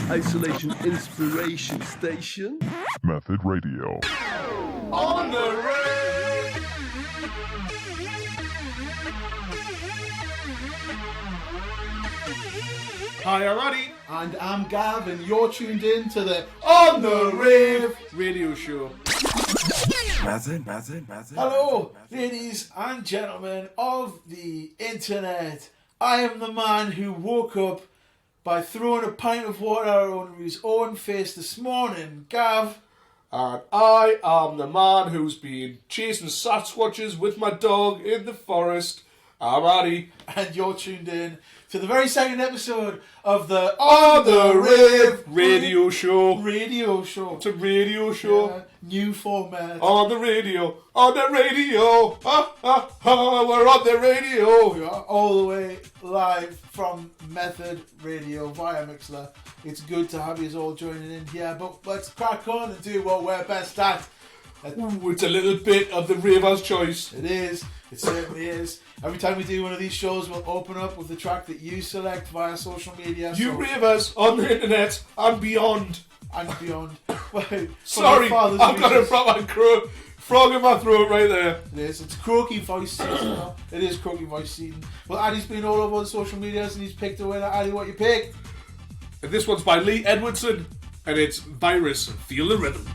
Isolation Inspiration Station. Method Radio. On the rave. Hi, I'm Addie. And I'm Gav, and you're tuned in to the On the Rave Radio show. Hello, ladies and gentlemen of the internet. I am the man who woke up by throwing a pint of water on his own face this morning. Gav. And I am the man who's been chasing Sasquatches with my dog in the forest. I'm Addie. And you're tuned in to the very second episode of the On the Rave Radio show. Radio show. It's a radio show. Yeah, new format. On the radio. On the radio. Ha, ha, ha, we're on the radio. We are all the way live from Method Radio via Mixler. It's good to have you all joining in here, but let's crack on and do what we're best at. Ooh, it's a little bit of the Raver's choice. It is. It certainly is. Every time we do one of these shows, we'll open up with the track that you select via social media. You Ravers on the internet and beyond. And beyond. Well, sorry, I've got a proper frog in my throat right there. It is. It's croaky voice season now. It is croaky voice season. Well, Addie's been all over the social medias and he's picked a winner. Addie, what you picked? And this one's by Lee Edwardson and it's Virus. Feel the Rhythm.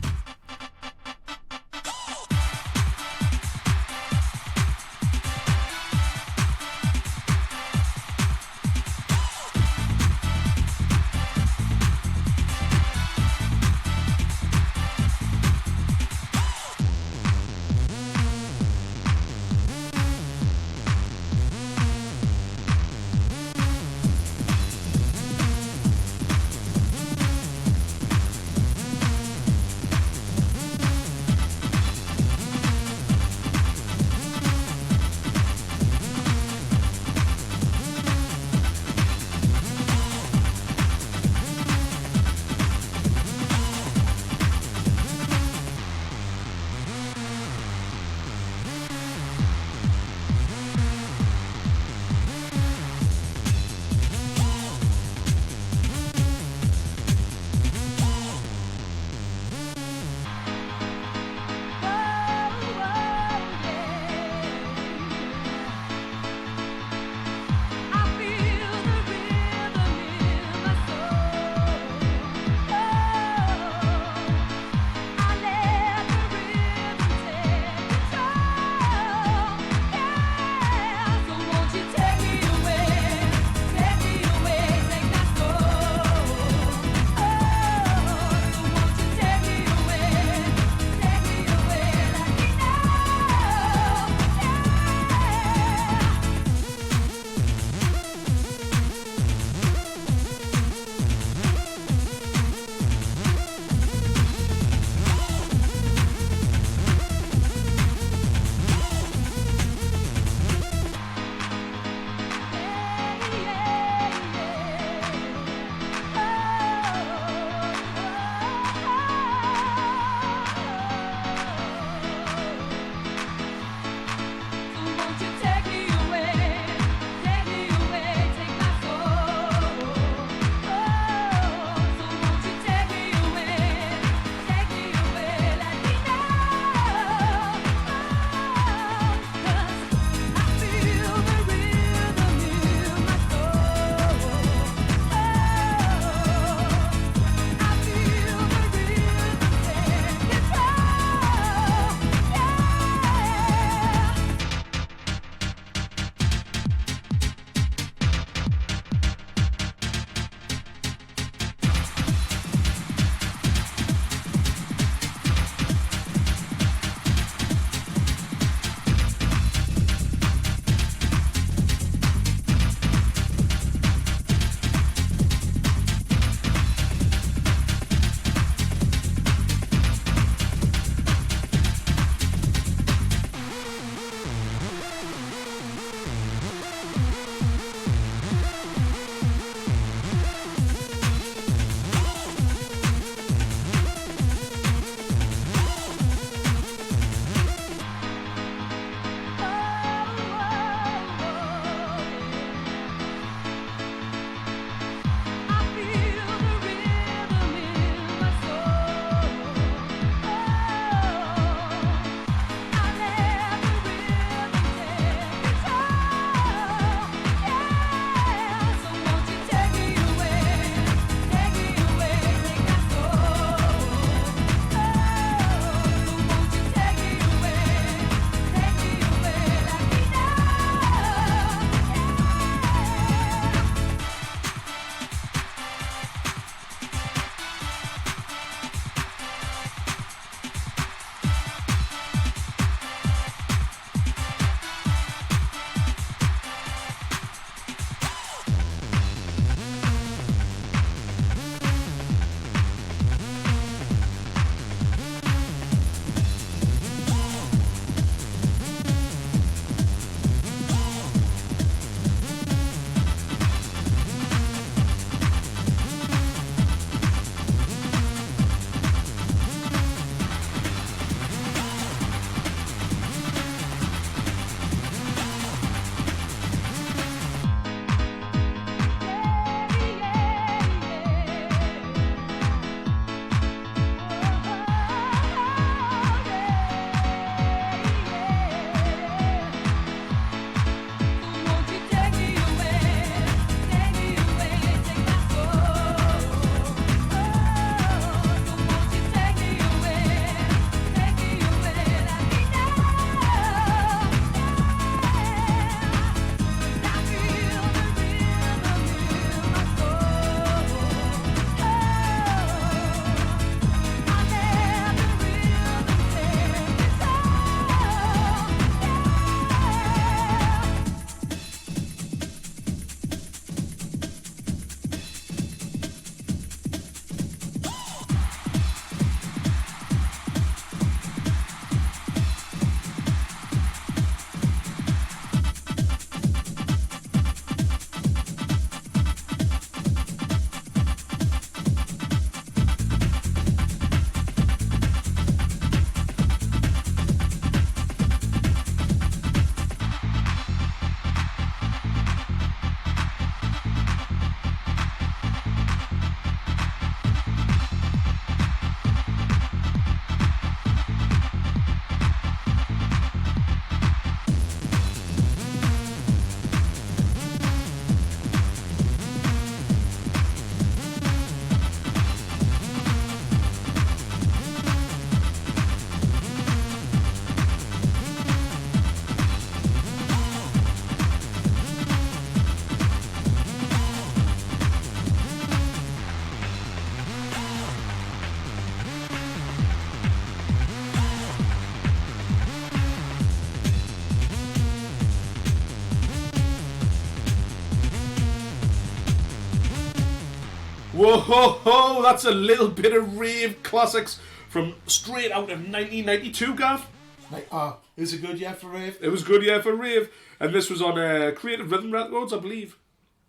Whoa ho ho! That's a little bit of rave classics from straight out of 1992, Gav. Like, it was a good year for rave. It was good, yeah, for rave. And this was on Creative Rhythm Records, I believe.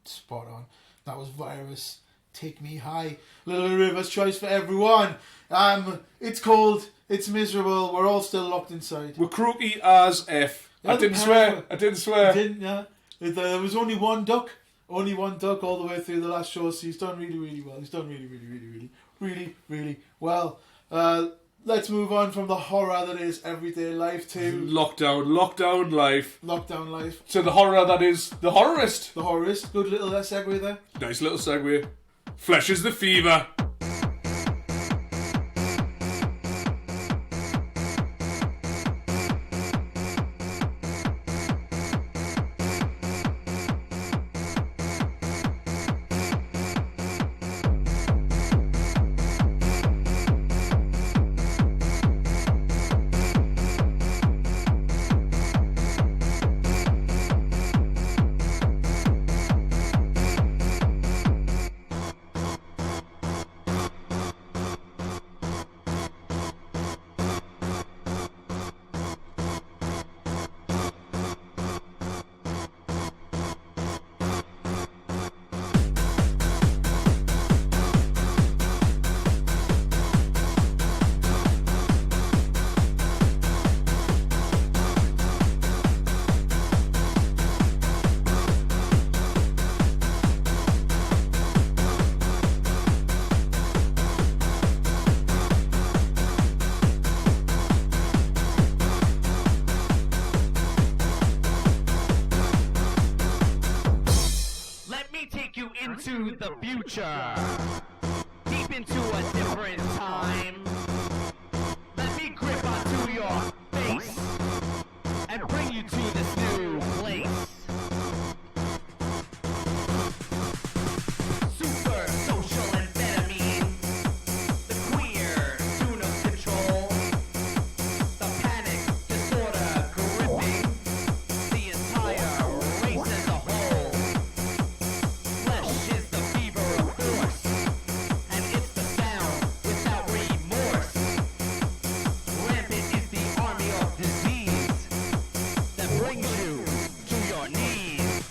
Spot on. That was Virus. Take Me High. Little River's choice for everyone. It's cold. It's miserable. We're all still locked inside. We're croaky as F. I didn't swear. I didn't swear. Didn't, yeah. There was only one duck. Only one duck all the way through the last show, so he's done really, really well. He's done really well. Let's move on from the horror that is everyday life to... Lockdown life. Lockdown life. To the horror that is the horrorist. The horrorist. Good little segue there. Nice little segue. Flesh is the fever. Into the future, deep into a different time. Let me grip onto your face and bring you to this new place. Super social amphetamine, the queer tune of control, the panic disorder gripping the entire race as a whole. Flesh is the fever of force, and it's the sound without remorse. Rampant is the army of disease that brings you to your knees.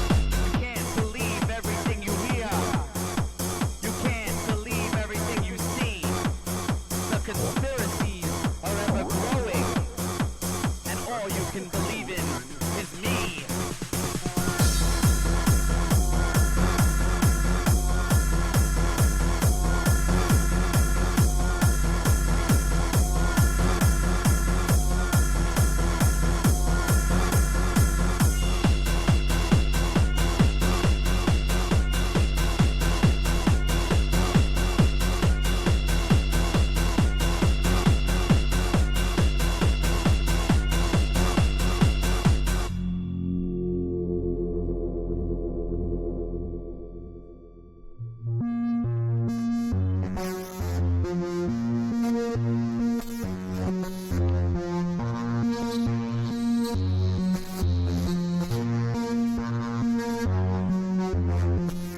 You can't believe everything you hear. You can't believe everything you see. The conspiracies are ever growing, and all you can believe in is me.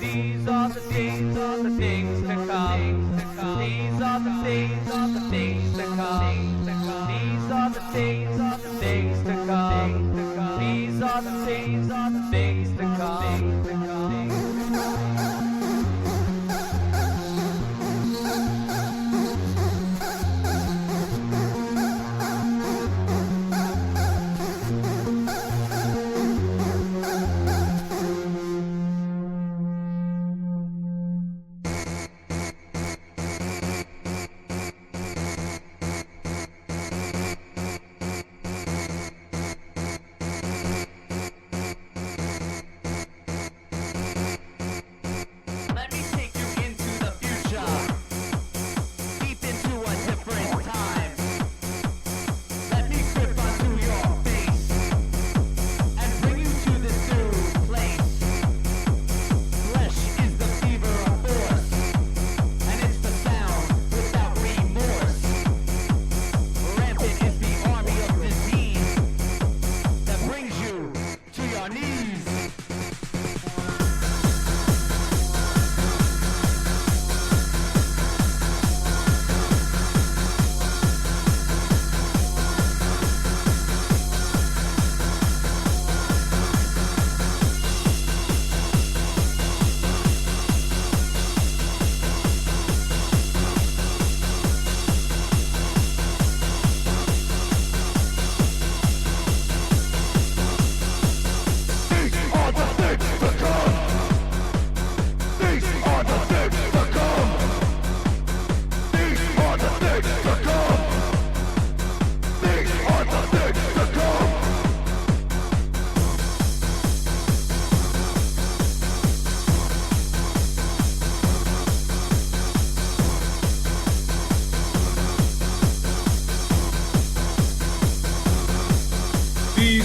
These are the things to come. These are the things to come. These are the things to come. These are the things to come.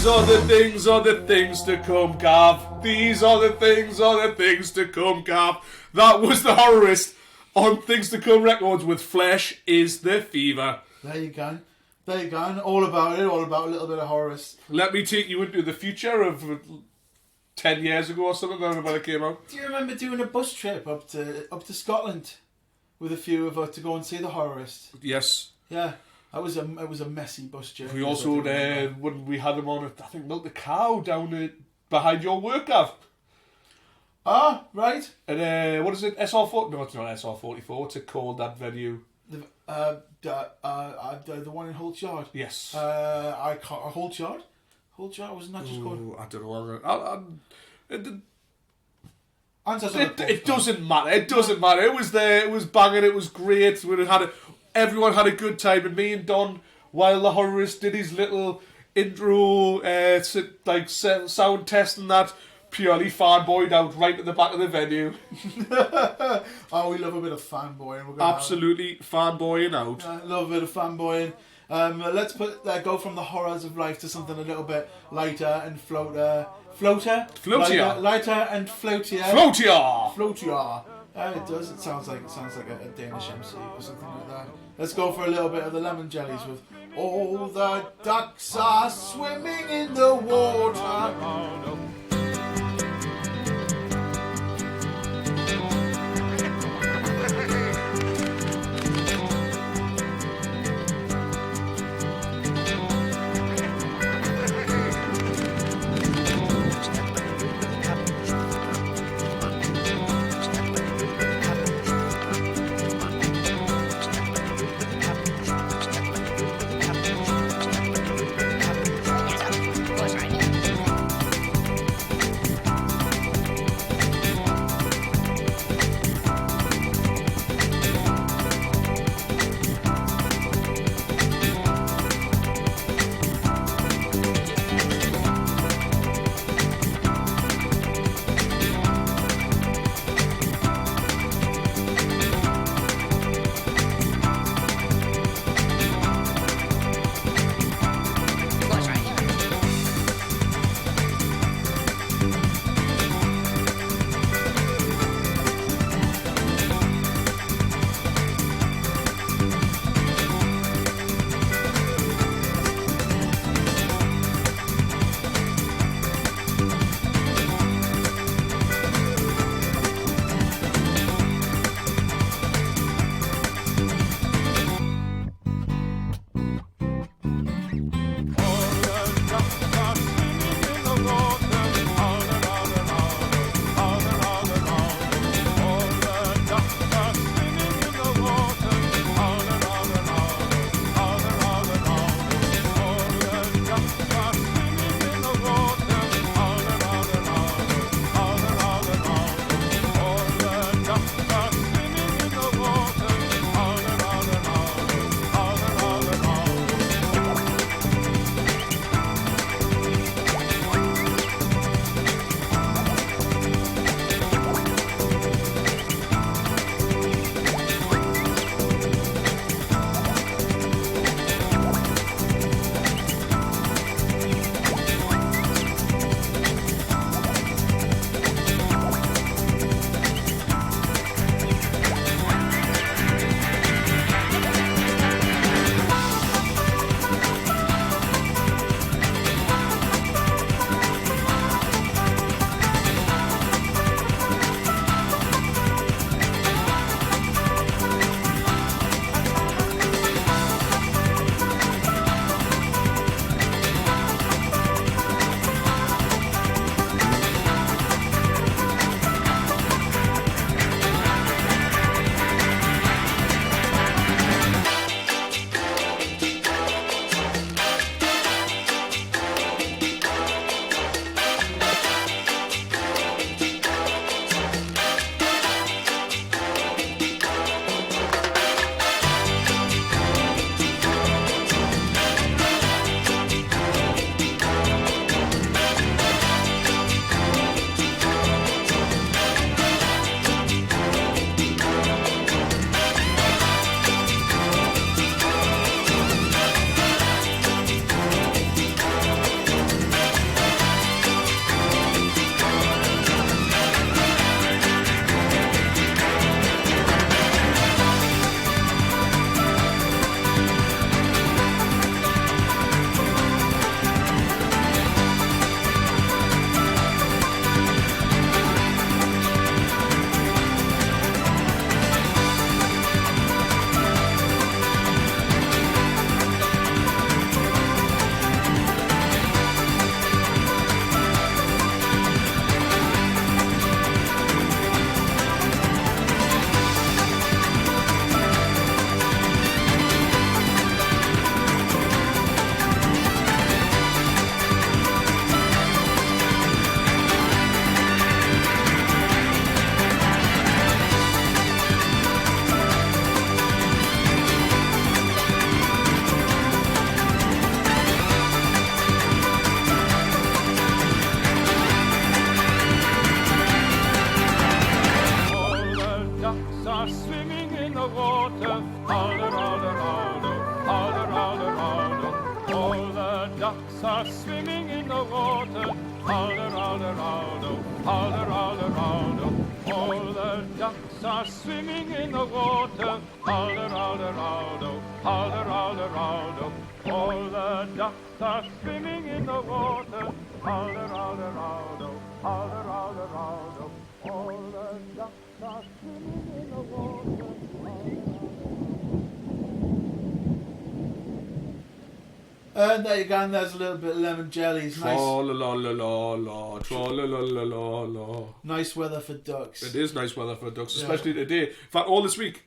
These are the things to come, Gav. These are the things to come, Gav. That was the Horrorist on Things to Come Records with Flesh is the Fever. There you go. There you go. And all about it, all about a little bit of Horrorist. Let me take you into the future of 10 years ago or something, I don't know when it came out. Do you remember doing a bus trip up to Scotland with a few of us to go and see the Horrorist? Yes. Yeah. It was a messy bus journey. We also, when we had them on, I think, Milk the Cow down behind your work, Gav. Ah, right. And what is it? SR4? No, it's not SR44. What's it called, that venue? The one in Holt Yard. Yes. I can't. Holt Yard? Holt Yard, wasn't that just called? I don't know. It doesn't matter. It doesn't matter. It was there. It was banging. It was great. Everyone had a good time. And me and Don, while the Horrorist did his little intro, sound test and that, purely fanboyed out right at the back of the venue. Oh, we love a bit of fanboying. Absolutely fanboying out. Love a bit of fanboying. Let's go from the horrors of life to something a little bit lighter and floatier. Lighter and floatier. Floatier. It does. It sounds like a Danish MC or something like that. Let's go for a little bit of the Lemon Jellies with all the ducks are swimming in the water. the water. Alder, alder, alder, alder, alder, alder. All the ducks are swimming in the water. Alder, alder, alder, alder, alder, alder. All the ducks are swimming in the water. Alder, alder, alder, alder, alder, alder. All the ducks are swimming in the water. Alder, alder, alder, alder, alder, alder. All the ducks are swimming in the water. And there you go, and there's a little bit of lemon jellies. Nice, Tra-la-la-la-la-la, tra-la-la-la-la-la. nice weather for ducks. It is nice weather for ducks, Yeah. especially today. In fact, all this week.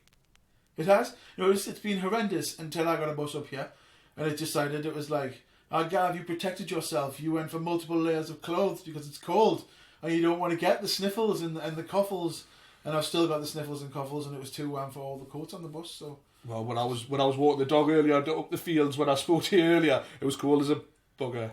It has. You know, it's been horrendous until I got a bus up here, and it decided it was like, Gav, you protected yourself. You went for multiple layers of clothes because it's cold, and you don't want to get the sniffles and the coughl's. And I've still got the sniffles and coughl's, and it was too warm for all the coats on the bus. So. Well, when I was walking the dog earlier up the fields, when I spoke to you earlier, it was cold as a bugger.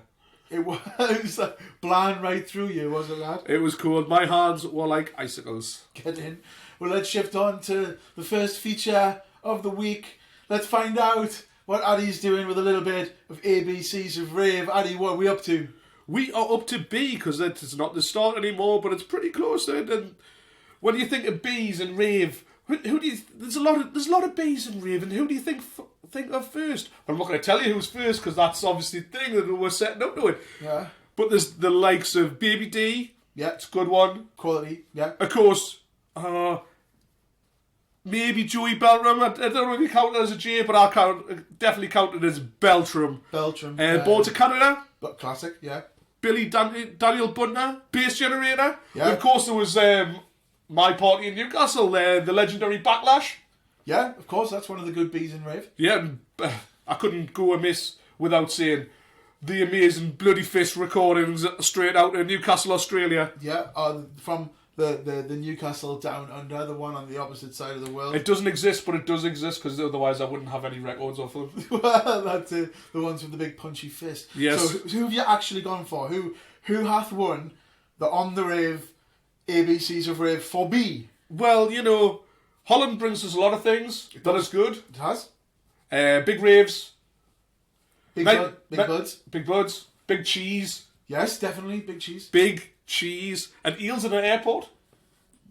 It was like blind right through you, wasn't it, lad? It was cold. My hands were like icicles. Get in. Well, let's shift on to the first feature of the week. Let's find out what Addie's doing with a little bit of ABCs of Rave. Addie, what are we up to? We are up to B because it's not the start anymore, but it's pretty close to it. And when you think of B's and rave, who do you? There's a lot of B's and rave, and who do you think of first? I'm not going to tell you who's first because that's obviously the thing that we're setting up to it. Yeah. But there's the likes of Baby D. Yeah. It's a good one. Quality. Yeah. Of course, maybe Joey Beltram. I don't know if you count it as a J, but I definitely count it as Beltram. Beltram. Born to Canada. But classic. Yeah. Billy Daniel Bunter. Bass Generator. Yeah. And of course, there was my party in Newcastle. The legendary Backlash. Yeah. Of course, that's one of the good B's in Rave. Yeah, and I couldn't go amiss without saying the amazing Bloody Fist recordings straight out of Newcastle, Australia. Yeah. From the Newcastle Down Under, the one on the opposite side of the world. It doesn't exist, but it does exist because otherwise I wouldn't have any records of them. Well, that's it. The ones with the big punchy fist. Yes. So who have you actually gone for? Who hath won the On the Rave ABCs of Rave for B? Well, you know, Holland brings us a lot of things that is good. It has. Big raves. Big buds. Big buds. Big cheese. Yes, definitely. Big cheese. Big cheese. And eels in an airport.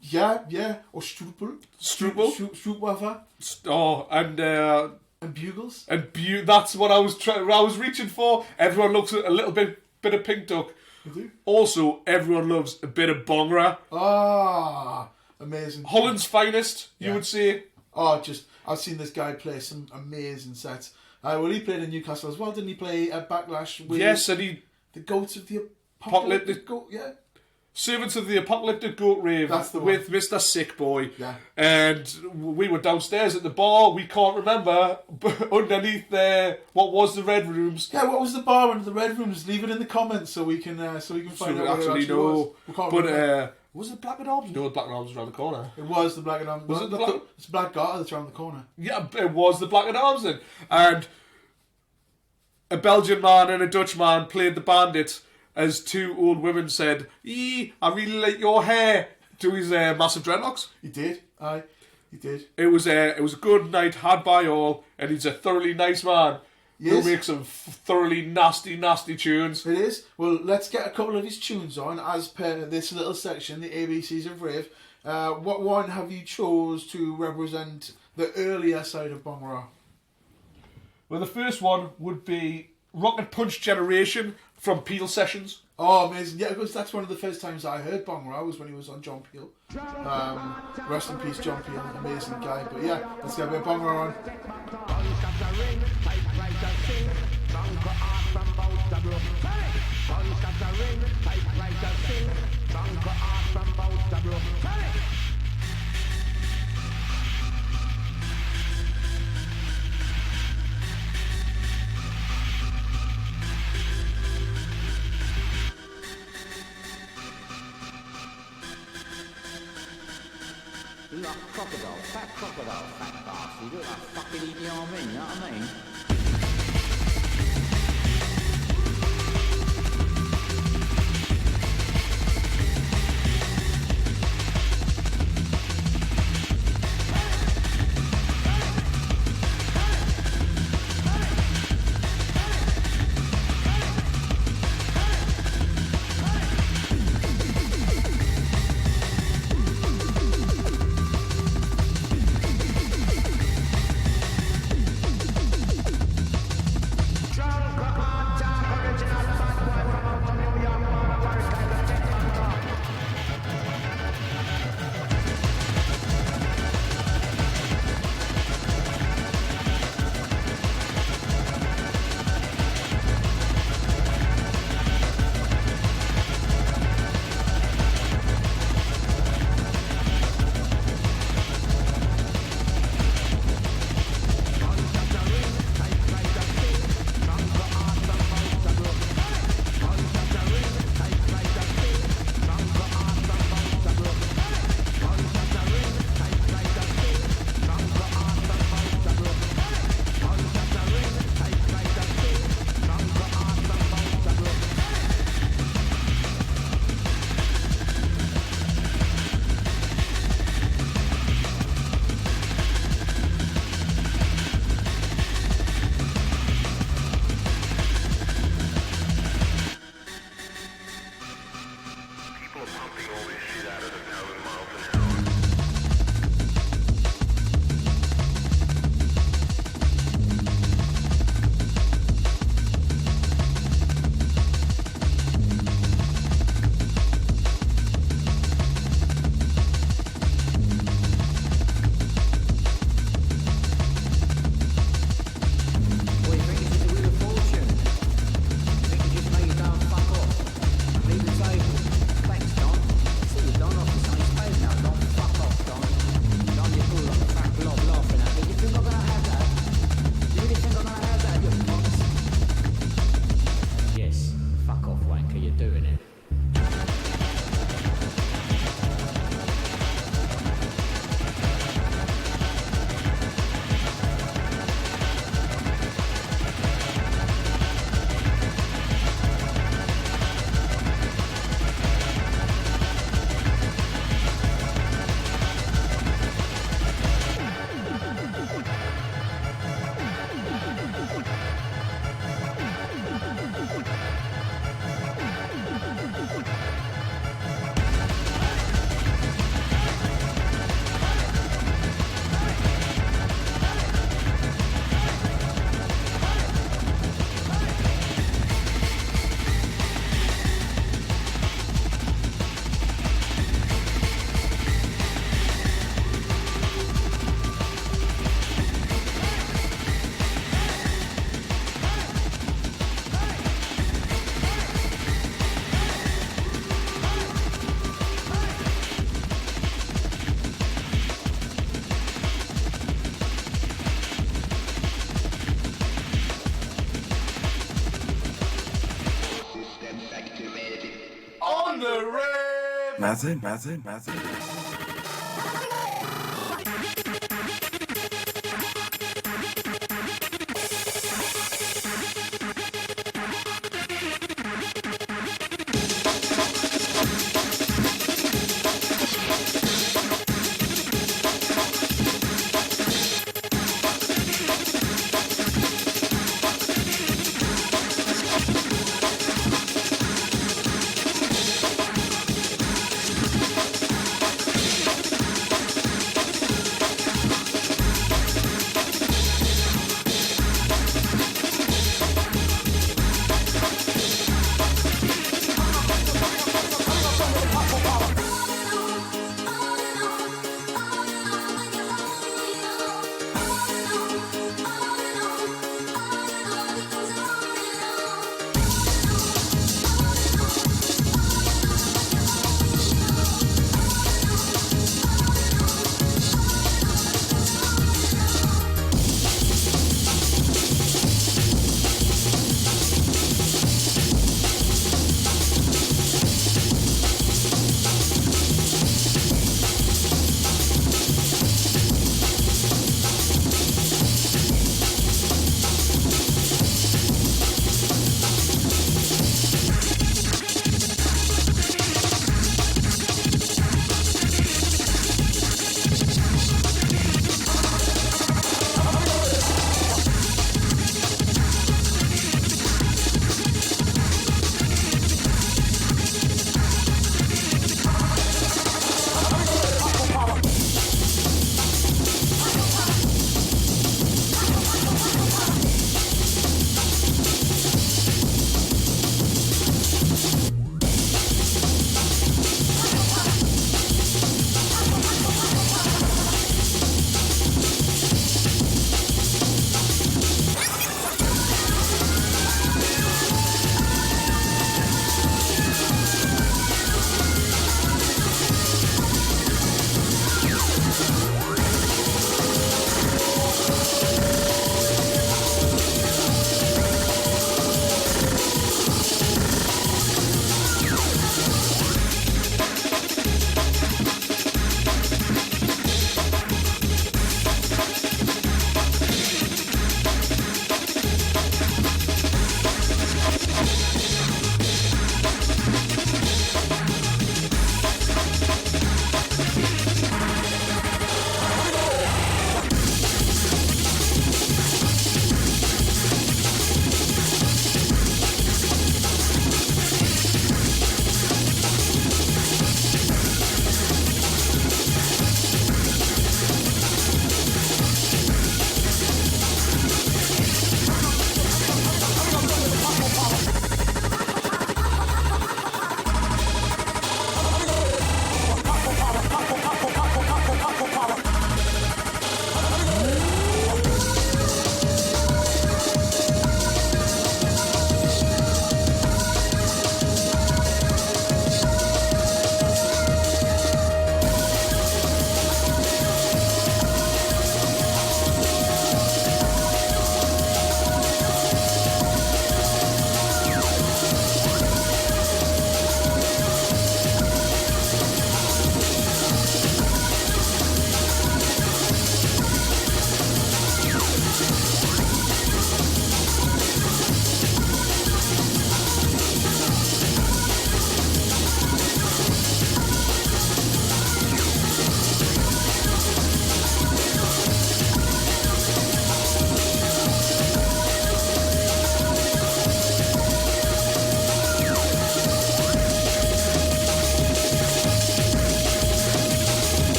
Yeah. Or Strupel. Strupel. Strupwaffer. And bugles. And that's what I was reaching for. Everyone looks at a little bit of pink duck. Also, everyone loves a bit of bongra. Ah, amazing. Holland's finest, you would say. Oh, I've seen this guy play some amazing sets. Well, he played in Newcastle as well, didn't he? Play at Backlash with the Goats of the Apocalyptic Goat, yeah. Servants of the Apocalyptic Goat Rave. That's the with Mr. Sick Boy. Yeah. And we were downstairs at the bar. We can't remember, but underneath there, what was the Red Rooms? Yeah, what was the bar under the Red Rooms? Leave it in the comments so we can find out what it actually was. We can't remember. Was it Black and Arms? No, Black and Arms was around the corner. It was the Black and Arms. Was it the Black? It's Black Garter that's around the corner. Yeah, it was the Black and Arms then. And a Belgian man and a Dutch man played the bandit as two old women said, "Eee, I really like your hair," to his massive dreadlocks. He did. He did. It was a good night had by all, and he's a thoroughly nice man who makes some thoroughly nasty tunes. It is. Well, let's get a couple of his tunes on as per this little section, the ABCs of Rave. What one have you chose to represent the earlier side of Bongra? Well, the first one would be Rocket Punch Generation from Peel Sessions. Oh, amazing. Yeah, because that's one of the first times I heard Bongra was when he was on John Peel. Rest in peace, John Peel, amazing guy. But yeah, let's get a bit of Bongra on. You look like crocodile, fat bastard. You look like fucking Idi Amin, you know what I mean?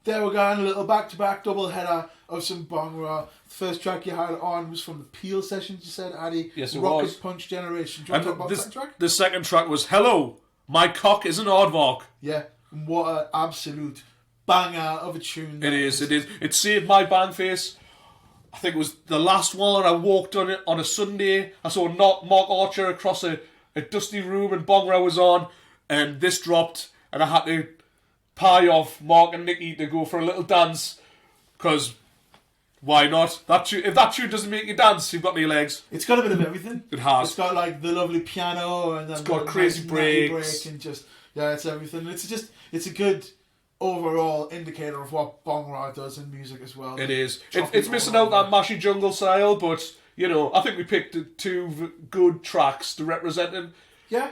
there we go, and a little back-to-back double header of some Bongra. The first track you had on was from the Peel sessions, you said, Addie. Yes, it Rocket was. Punch Generation. Do you want to talk about this, that track? the second track was Hello, My Cock is an Aardvark. Yeah, and what an absolute banger of a tune. It is. It saved my bang face. I think it was the last one I walked on it on a Sunday. I saw Mark Archer across a dusty room and Bongra was on, and this dropped, and I had to pie off Mark and Nikki to go for a little dance, because why not? If that tune doesn't make you dance, you've got no legs. It's got a bit of everything. It has. It's got like the lovely piano, and then It's got the crazy nice breaks. break, and just it's everything. It's a good overall indicator of what Bongra does in music as well. It is. Choppy It's missing all out that over. mashy jungle style, but I think we picked two good tracks to represent him, Yeah.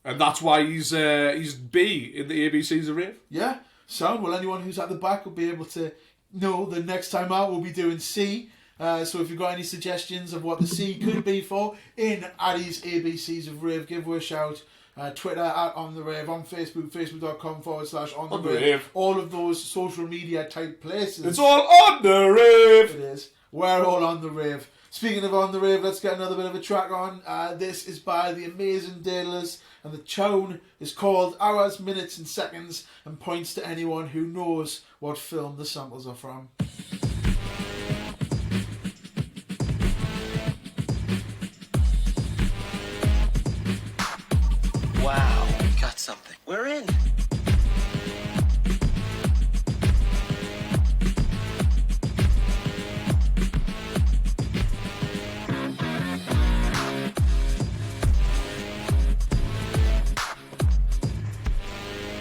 and that's why he's B in the ABCs of Rave. Yeah, sound. Well, anyone who's at the back will be able to know the next time out we'll be doing C. So if you've got any suggestions of what the C could be for in Addie's ABCs of Rave, give her a shout. Twitter at On The Rave, on Facebook, facebook.com/OnTheRave. All of those social media type places. It's all on the Rave. It is. We're all on the rave. Speaking of on the rave, let's get another bit of a track on. This is by the amazing Daedalus, and the tune is called Hours, Minutes and Seconds, and points to anyone who knows what film the samples are from. Wow, got something. We're in.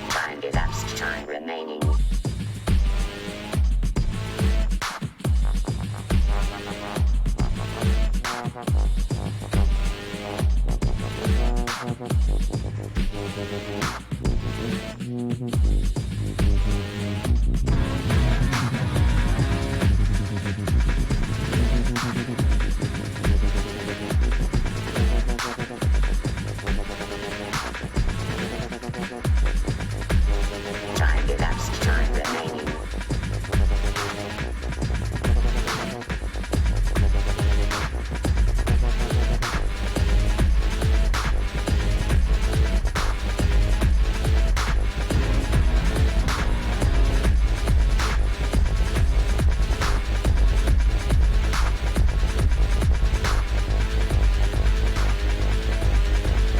Time elapsed, time remaining. Time elapsed, time remaining.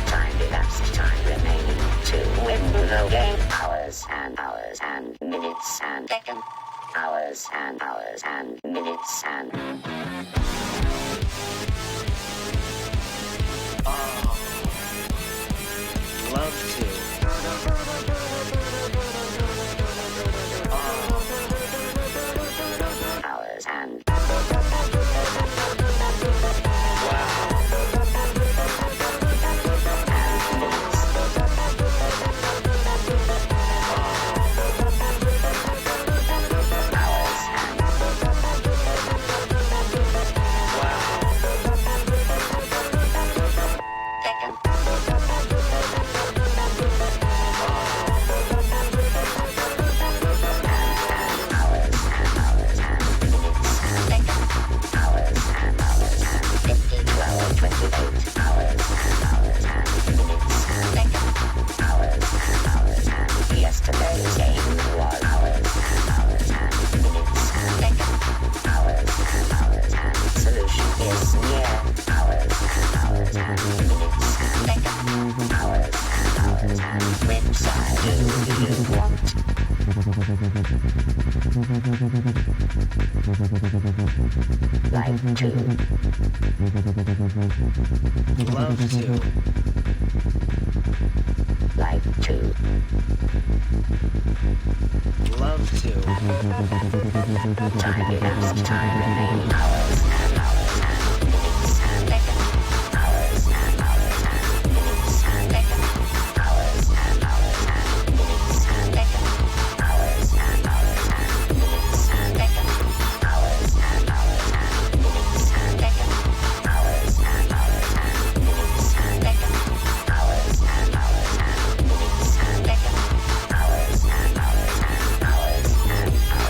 Time elapsed, time remaining. To win the game. Hours and minutes and seconds. Hours and minutes and Love to. hours and yesterday's game was hours and minutes and solution is near. Hours and minutes and which side do you want? Like to Love to. like to Love to. time elapsed, time remaining. Hours and minutes and seconds. Hours and minutes and seconds. Hours and minutes and seconds. Hours and minutes and seconds. Hours and minutes and seconds. Hours and minutes and seconds. Hours and minutes and seconds. Hours and hours and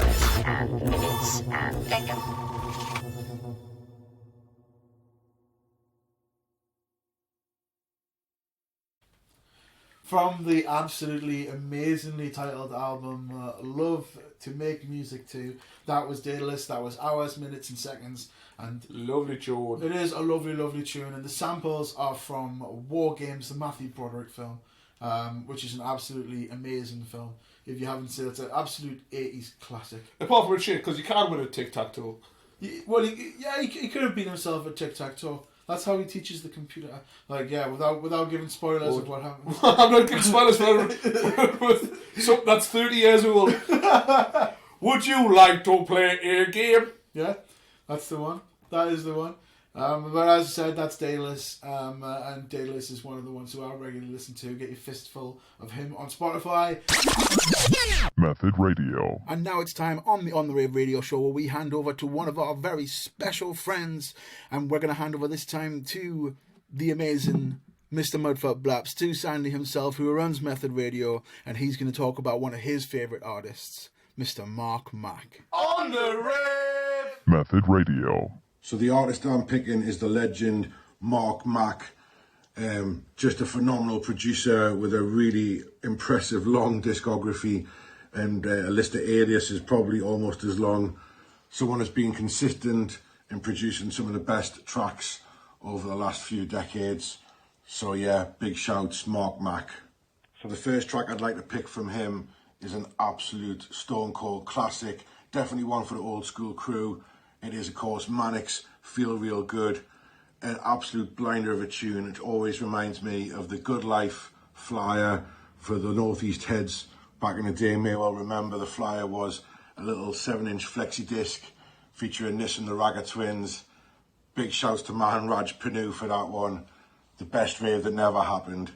from the absolutely amazingly titled album Love to Make Music To. That was Daedalus, that was Hours, Minutes and Seconds. And Lovely tune. it is a lovely, lovely tune. And the samples are from War Games, the Matthew Broderick film, which is an absolutely amazing film. If you haven't seen it, it's an absolute 80s classic. Apart from shit, because you can't win a tic-tac-toe. Well, he could have been himself at tic-tac-toe. That's how he teaches the computer. Like, yeah, without giving spoilers of what happens. I'm not giving spoilers for something that's 30 years old. Would you like to play a game? Yeah, that's the one. That is the one. But as I said, that's Daedalus. And Daedalus is one of the ones who I regularly listen to. Get your fistful of him on Spotify. Method Radio. And now it's time on the Rave Radio Show where we hand over to one of our very special friends. And we're going to hand over this time to the amazing Mr. Mudfoot Blaps, to Sandy himself, who runs Method Radio. And he's going to talk about one of his favourite artists, Mr. Mark Mack. On the rave! Method Radio. So the artist I'm picking is the legend Mark Mack. Just a phenomenal producer with a really impressive long discography, and a list of aliases probably almost as long. Someone has been consistent in producing some of the best tracks over the last few decades. So yeah, big shouts, Mark Mack. So the first track I'd like to pick from him is an absolute stone cold classic, definitely one for the old school crew. It is, of course, Manic's Feel Real Good, an absolute blinder of a tune. It always reminds me of the Good Life flyer for the Northeast Heads back in the day. May well remember the flyer was a little 7-inch flexi disc featuring Nis and the Ragga Twins. Big shouts to man Raj Panu for that one. The best rave that never happened.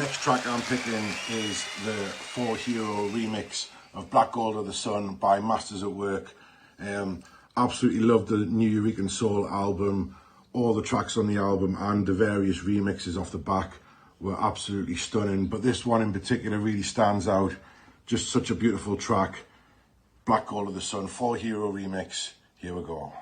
next track I'm picking is the 4 Hero remix of Black Gold of the Sun by Masters at Work. Absolutely love the New Eureka Soul album. All the tracks on the album and the various remixes off the back were absolutely stunning, but this one in particular really stands out. Just such a beautiful track. Black Gold of the Sun 4 Hero remix. Here we go.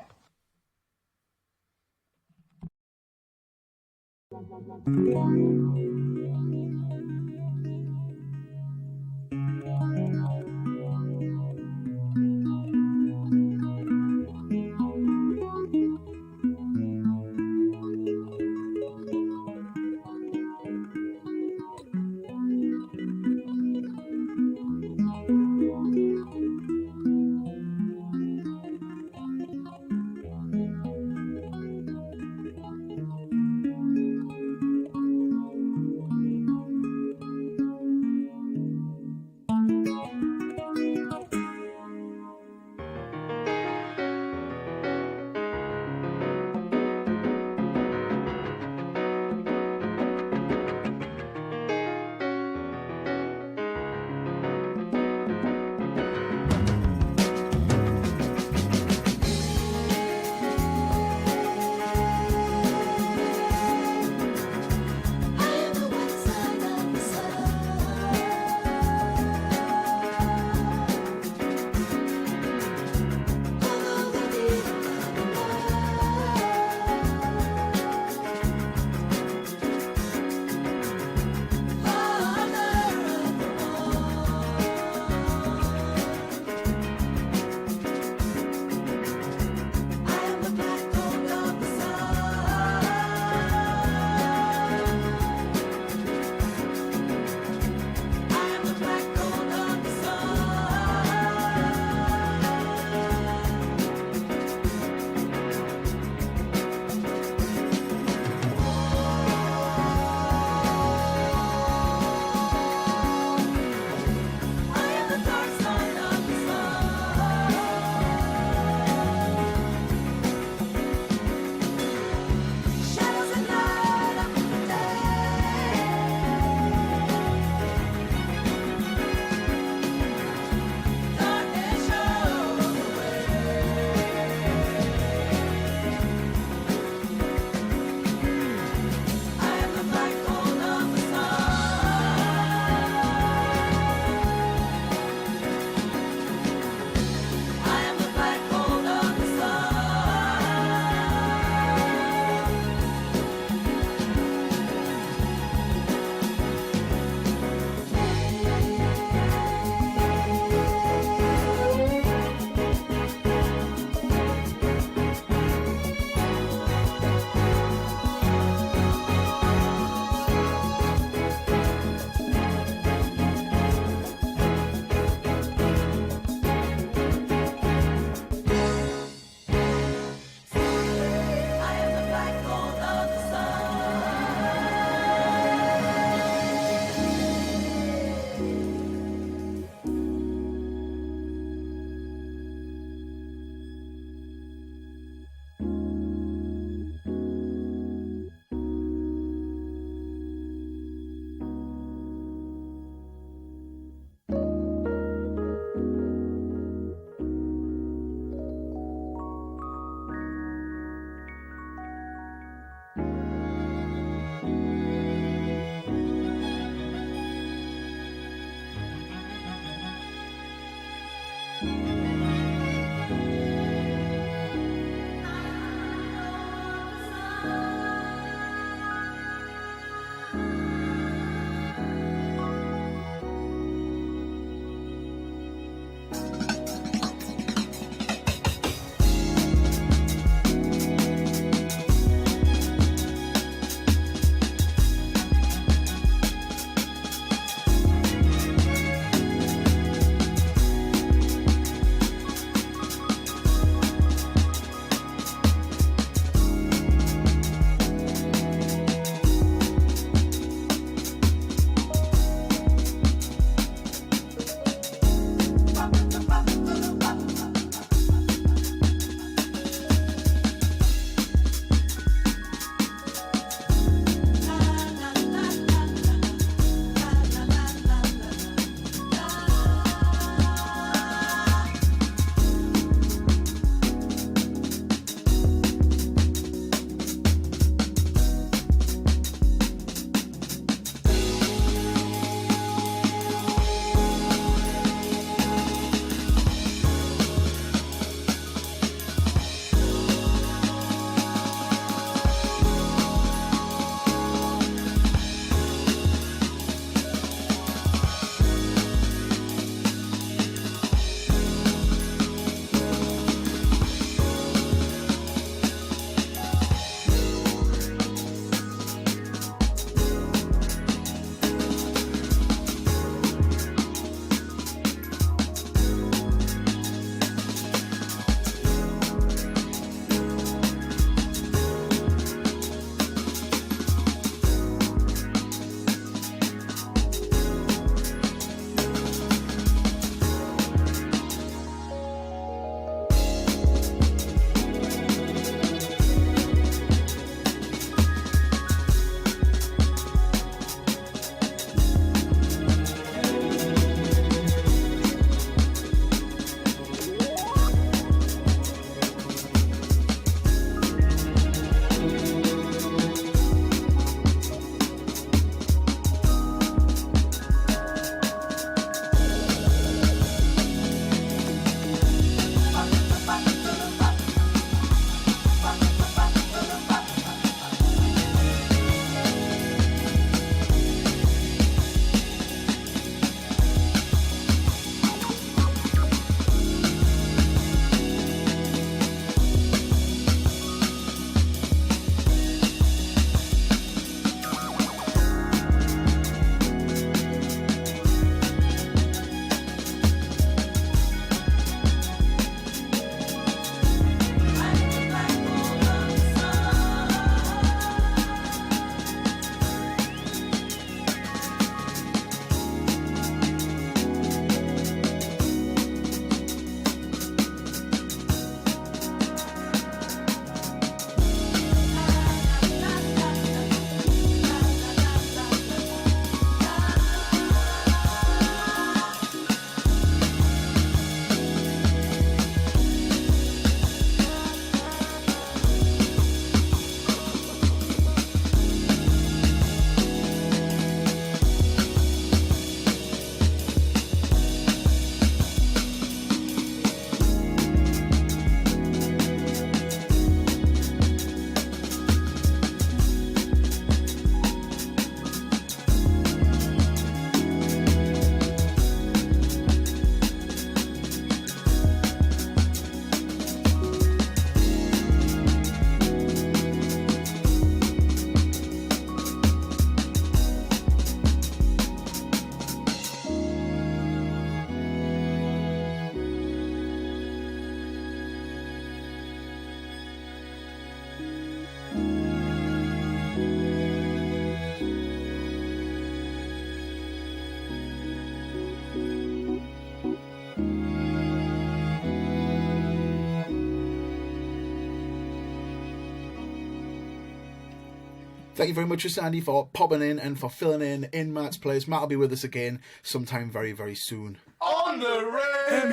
Thank you very much, Sandy, for popping in and for filling in Matt's place. Matt will be with us again sometime very, very soon. On the rave.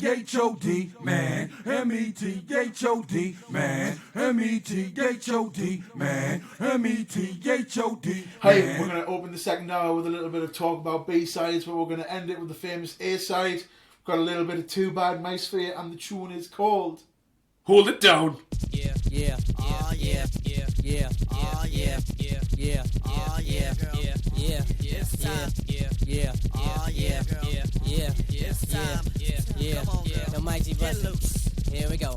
METHOD, man. METHOD, man. METHOD, man. METHOD. Hey, we're going to open the second hour with a little bit of talk about B-sides, but we're going to end it with the famous A-side. We've got a little bit of Too Bad Mice for you, and the tune is called Hold It Down. Yeah, yeah, yeah, yeah, yeah, yeah, yeah, yeah, yeah, yeah, yeah, yeah, yeah, it's time, yeah, yeah, yeah, yeah, yeah, yeah, it's time, yeah, yeah, yeah, the mighty loose. Here we go.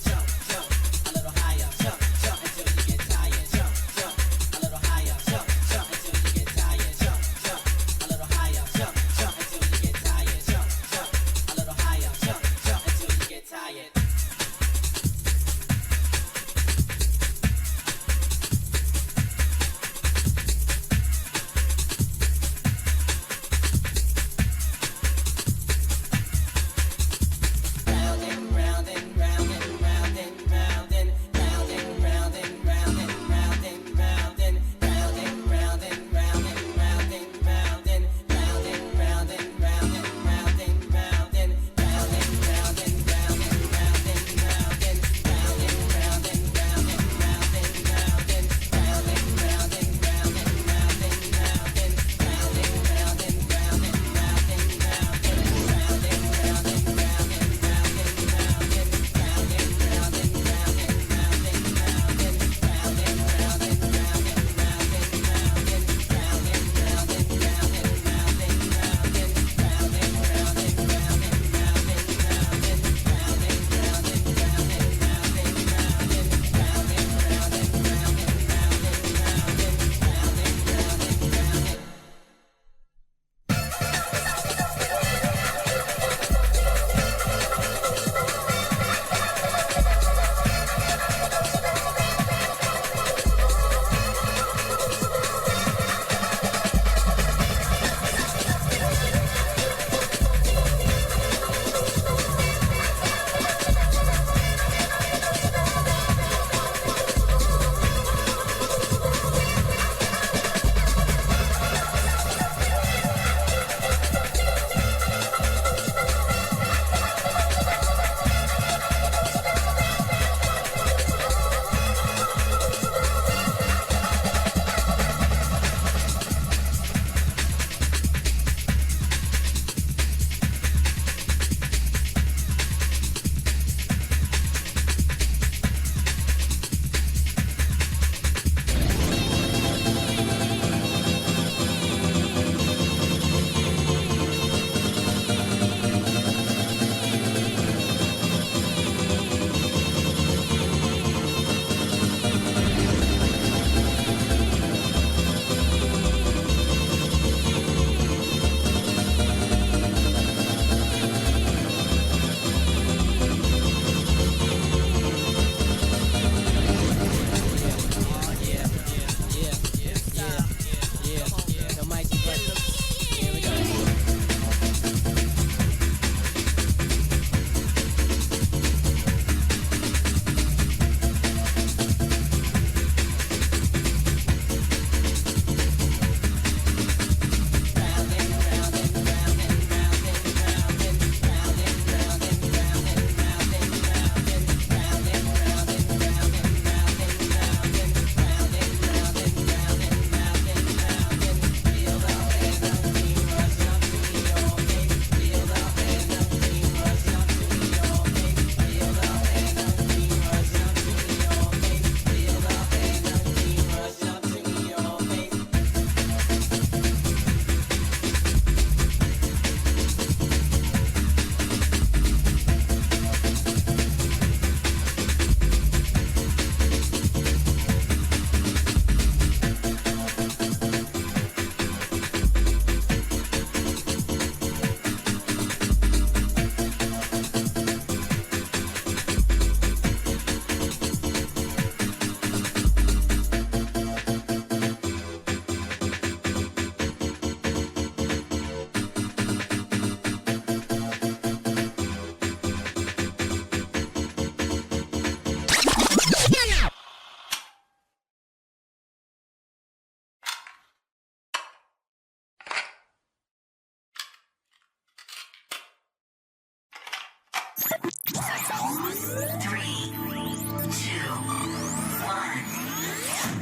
Jump, jump, a little higher. Jump, jump.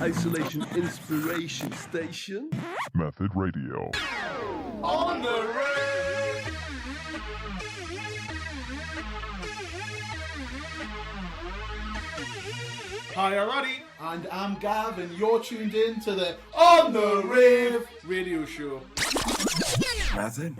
Isolation Inspiration Station. Method Radio. On the rave. Hi, I'm Addie. And I'm Gav, and you're tuned in to the On the Rave Radio show. Method.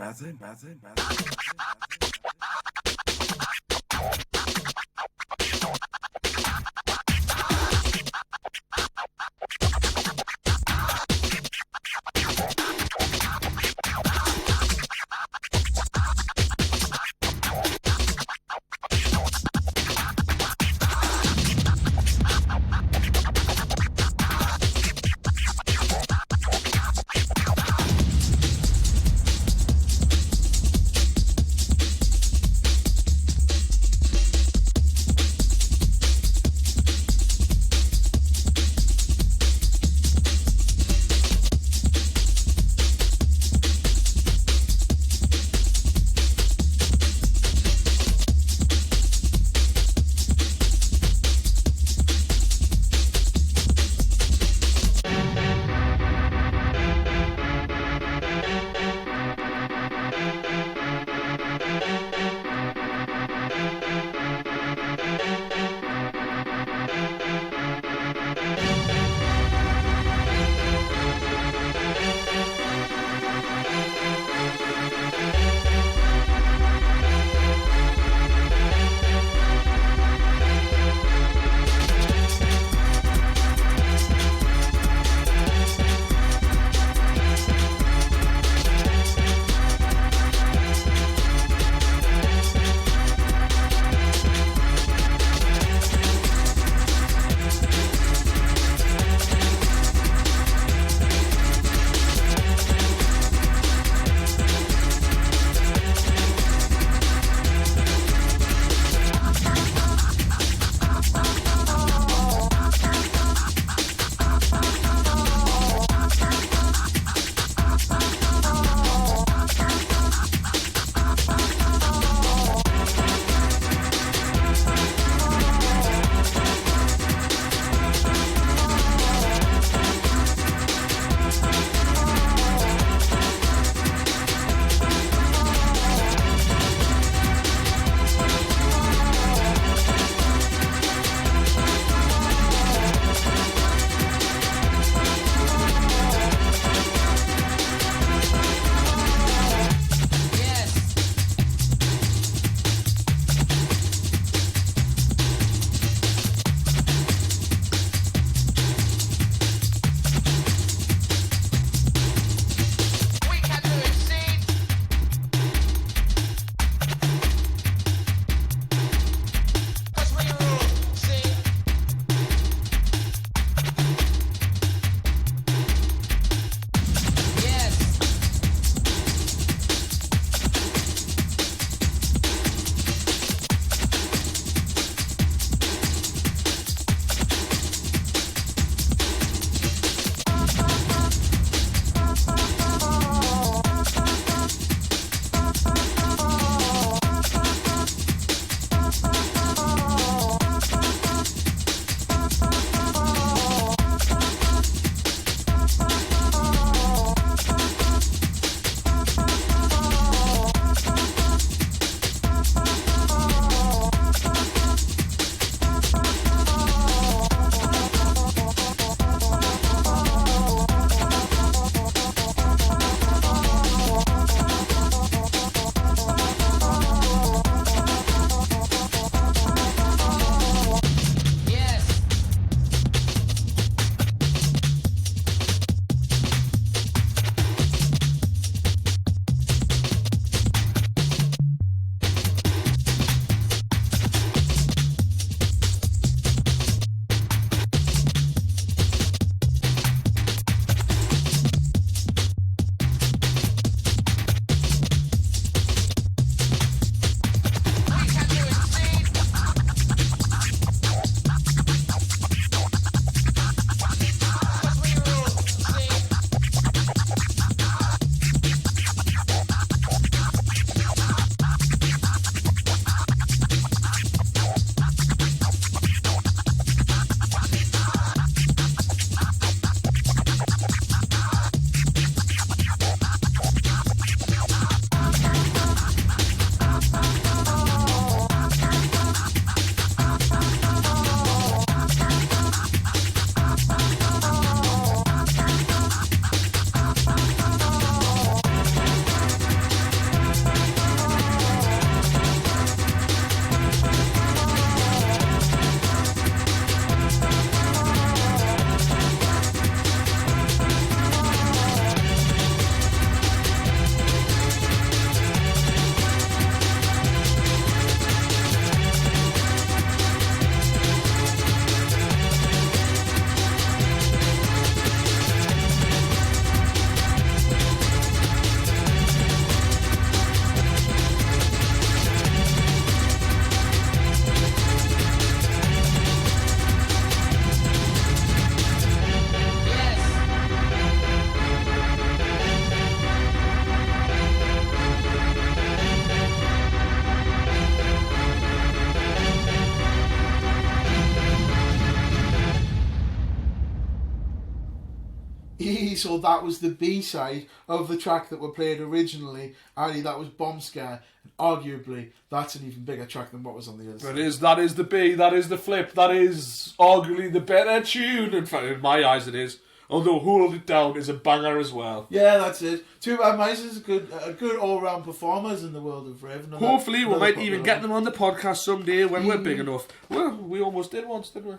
So that was the B-side of the track that were played originally. Addie, that was Bomb Scare. And arguably, that's an even bigger track than what was on the other side. That is the B, that is the flip, that is arguably the better tune. In fact, in my eyes it is. Although Hold It Down is a banger as well. Yeah, that's it. Two Bad Mice is a good all-round performers in the world of rave. Hopefully we might even get them on the podcast someday when we're big enough. Well, we almost did once, didn't we?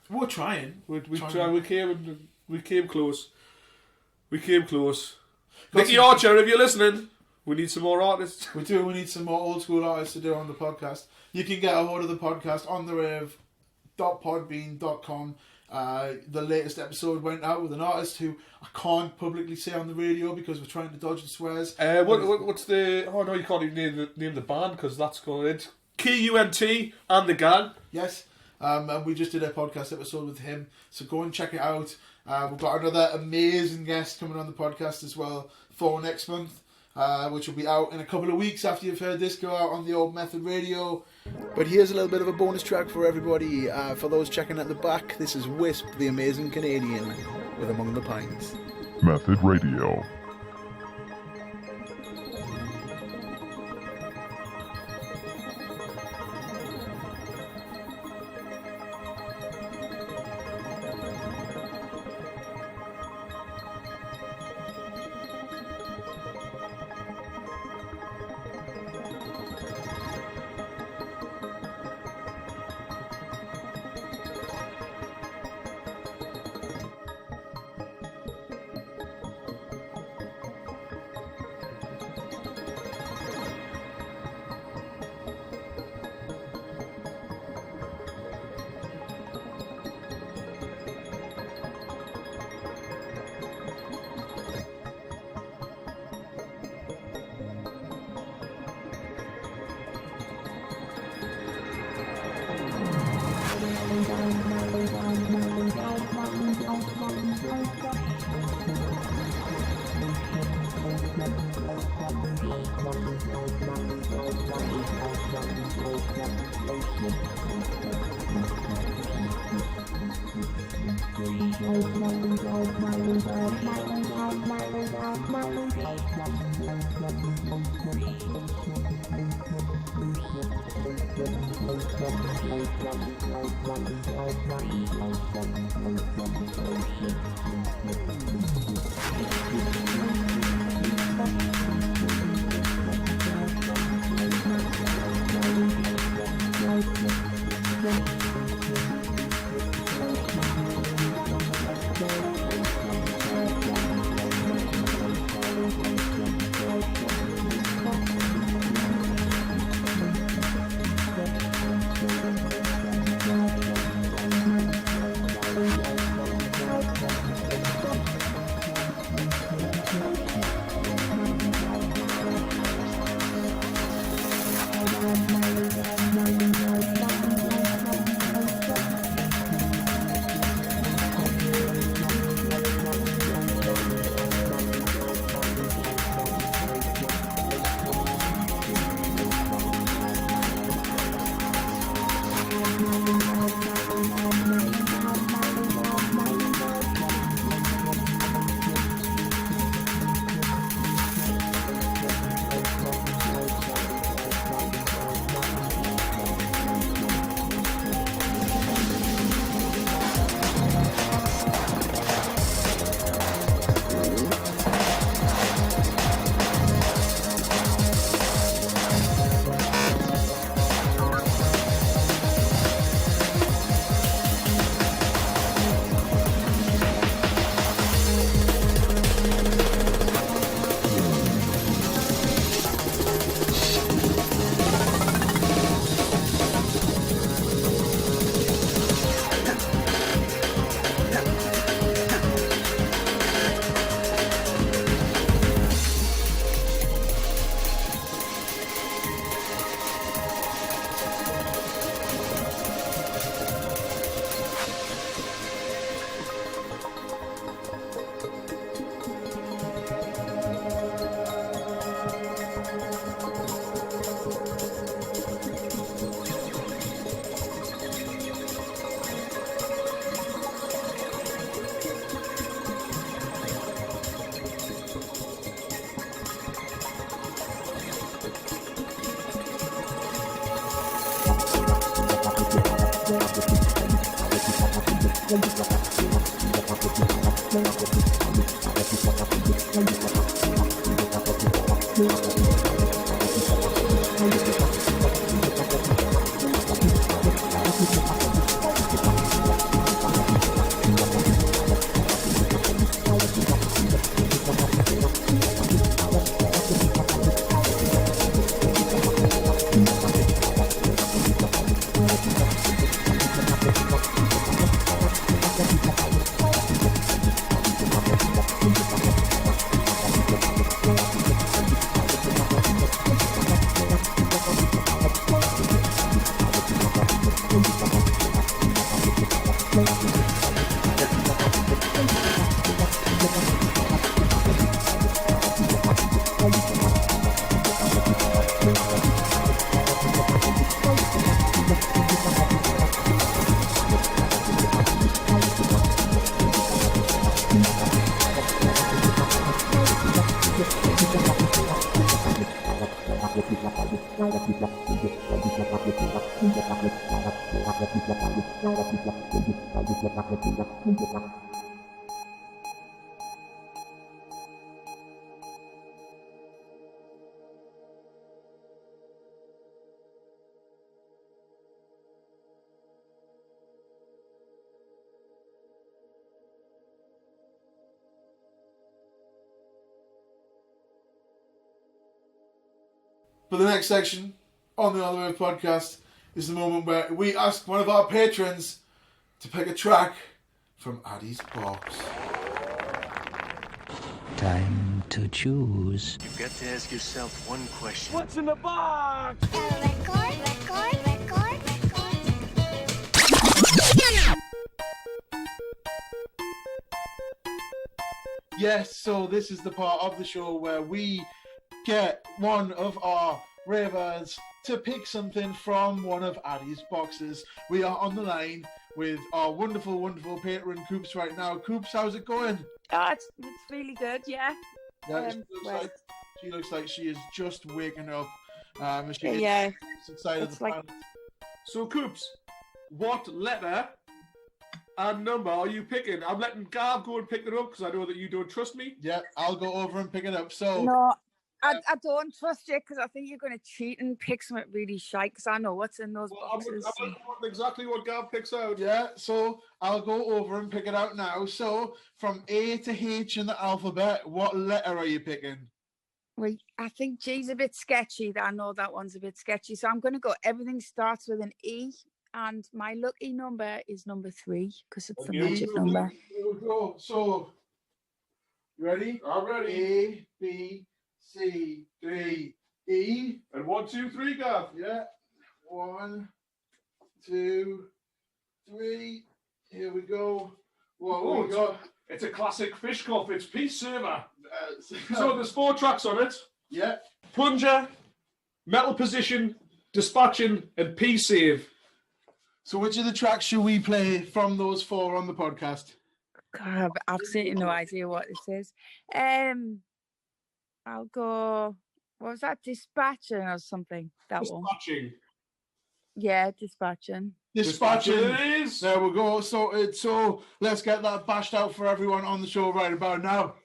We're trying. We came close. We came close. Nicky Archer, if you're listening, we need some more artists. We do. We need some more old school artists to do on the podcast. You can get a hold of the podcast on the rave.podbean.com. The latest episode went out with an artist who I can't publicly say on the radio because we're trying to dodge the swears. What's the... Oh, no, you can't even name the band because that's called KUNT and the Gang. Yes. And we just did a podcast episode with him. So go and check it out. We've got another amazing guest coming on the podcast as well for next month, which will be out in a couple of weeks after you've heard this go out on the old Method Radio. But here's a little bit of a bonus track for everybody. For those checking at the back, this is Wisp, the Amazing Canadian, with Among the Pines. Method Radio. For the next section on the RAVE podcast is the moment where we ask one of our patrons to pick a track from Addie's box. Time to choose. You've got to ask yourself one question. What's in the box? Record. Yes, so this is the part of the show where we get one of our ravers to pick something from one of Addie's boxes. We are on the line with our wonderful, wonderful patron Coops right now. Coops, how's it going? It's really good, yeah. Yeah, she looks like she is just waking up. She is Yeah. excited It's to like- find- So, Coops, what letter and number are you picking? I'm letting Gav go and pick it up because I know that you don't trust me. Yeah, I'll go over and pick it up. So No, I don't trust you because I think you're going to cheat and pick something really shite because I know what's in those boxes. I'm exactly what Gav picks out. yeah, so I'll go over and pick it out now. So from A to H in the alphabet, what letter are you picking? Well, I think G's a bit sketchy. I know that one's a bit sketchy. So I'm going to go, everything starts with an E. And my lucky number is number 3 because it's the magic number. Here we go. So, you ready? I'm ready. A, B, C, D, E. And 1, 2, 3, Gav. Yeah. 1, 2, 3. Here we go. What Oh, we got? It's a classic fish cuff. It's Peace Server. So there's 4 tracks on it. Yeah. Plunger, Metal Position, Dispatching, and P-Save. So which of the tracks should we play from those 4 on the podcast? God, I have absolutely no idea what this is. I'll go, what was that? Dispatching or something? That one. Dispatching. Yeah, dispatching. Dispatching. It is. There we go. So let's get that bashed out for everyone on the show right about now.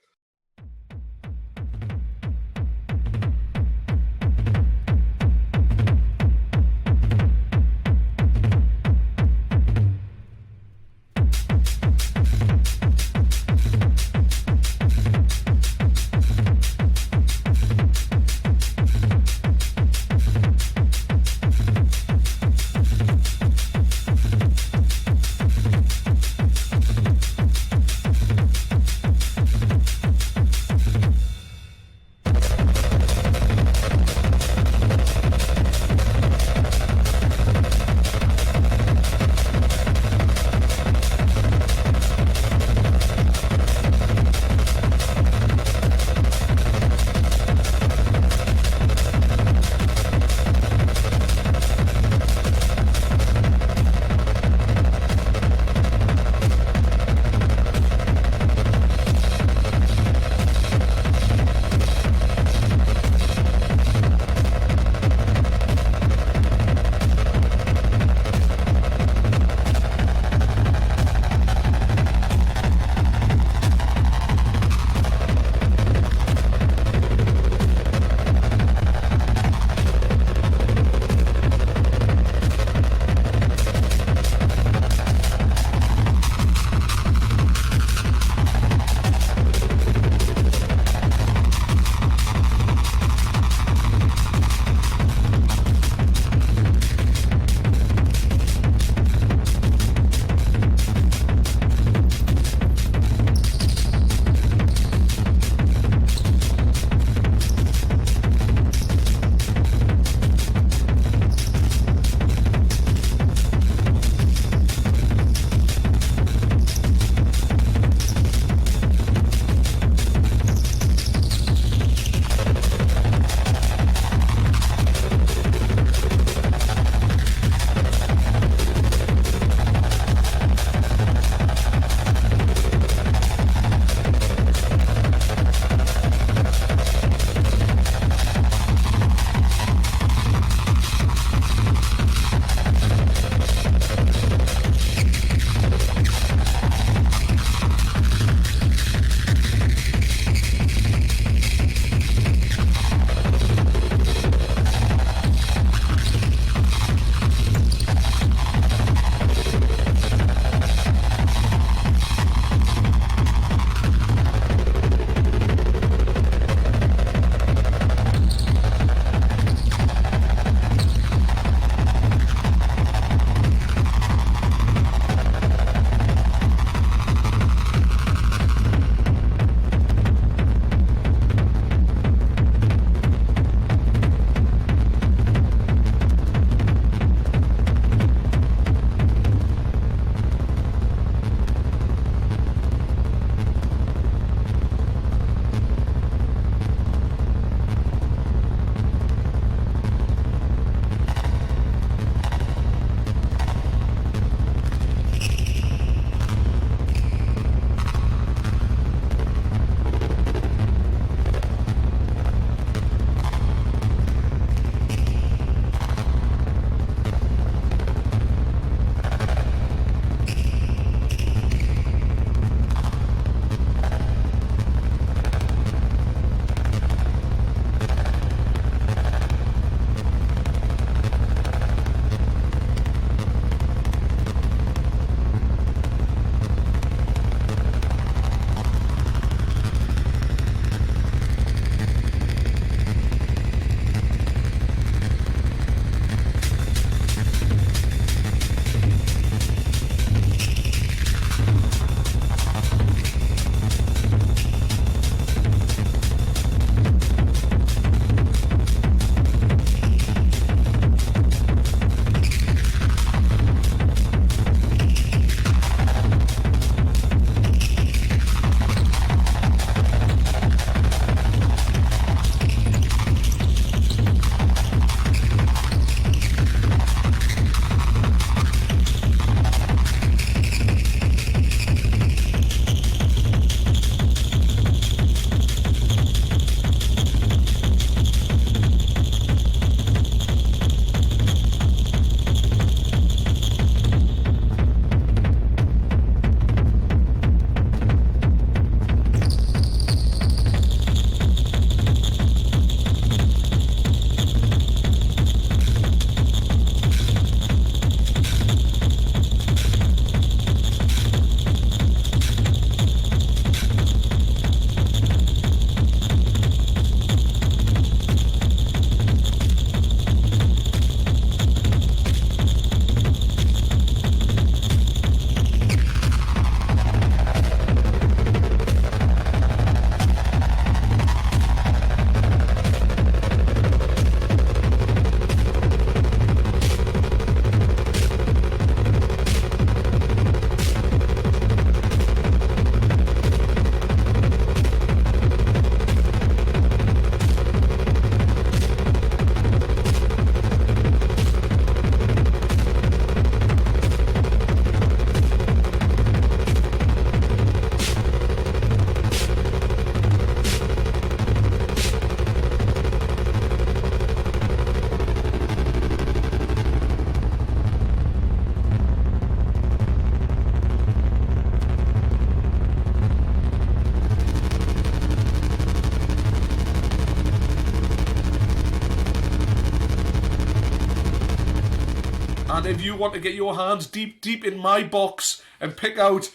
if you want to get your hands deep in my box and pick out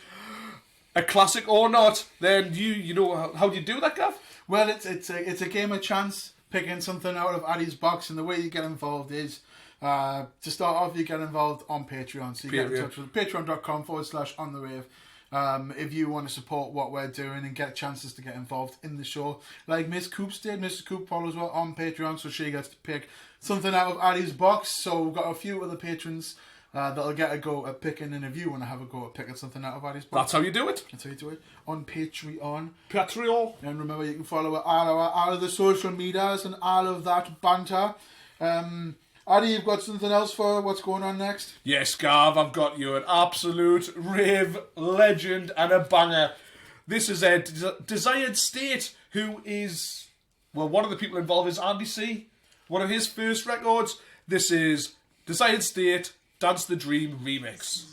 a classic or not, then you know how do you do that, Gav? Well, it's a game of chance, picking something out of Addie's box, and the way you get involved is to start off, you get involved on Patreon. So you get in touch with patreon.com/ontherave. If you want to support what we're doing and get chances to get involved in the show, like Miss Coops did. Mrs. Coop follows well on Patreon, so she gets to pick something out of Addie's box. So we've got a few other patrons that'll get a go at picking, and if you want to have a go at picking something out of Addie's box, that's how you do it. That's how you do it on Patreon. And remember, you can follow all of the social medias and all of that banter. Addie, you've got something else for what's going on next? Yes, Gav, I've got you an absolute rave legend and a banger. This is a Desired State, who is, well, one of the people involved is Andy C. One of his first records. This is Desired State, Dance the Dream remix.